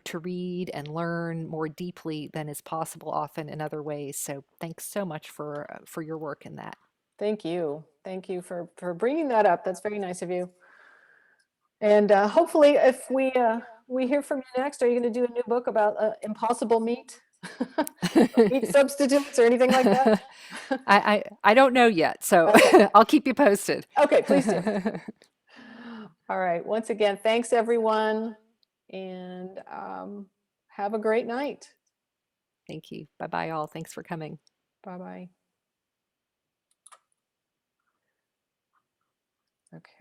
to read and learn more deeply than is possible often in other ways. So thanks so much for your work in that. Thank you. Thank you for bringing that up. That's very nice of you. And hopefully if we hear from you next, are you going to do a new book about impossible meat? Meat substitutes or anything like that? I don't know yet, so Okay. I'll keep you posted. Okay, please do. All right. Once again, thanks everyone, and have a great night. Thank you. Bye-bye all. Thanks for coming. Bye-bye. Okay.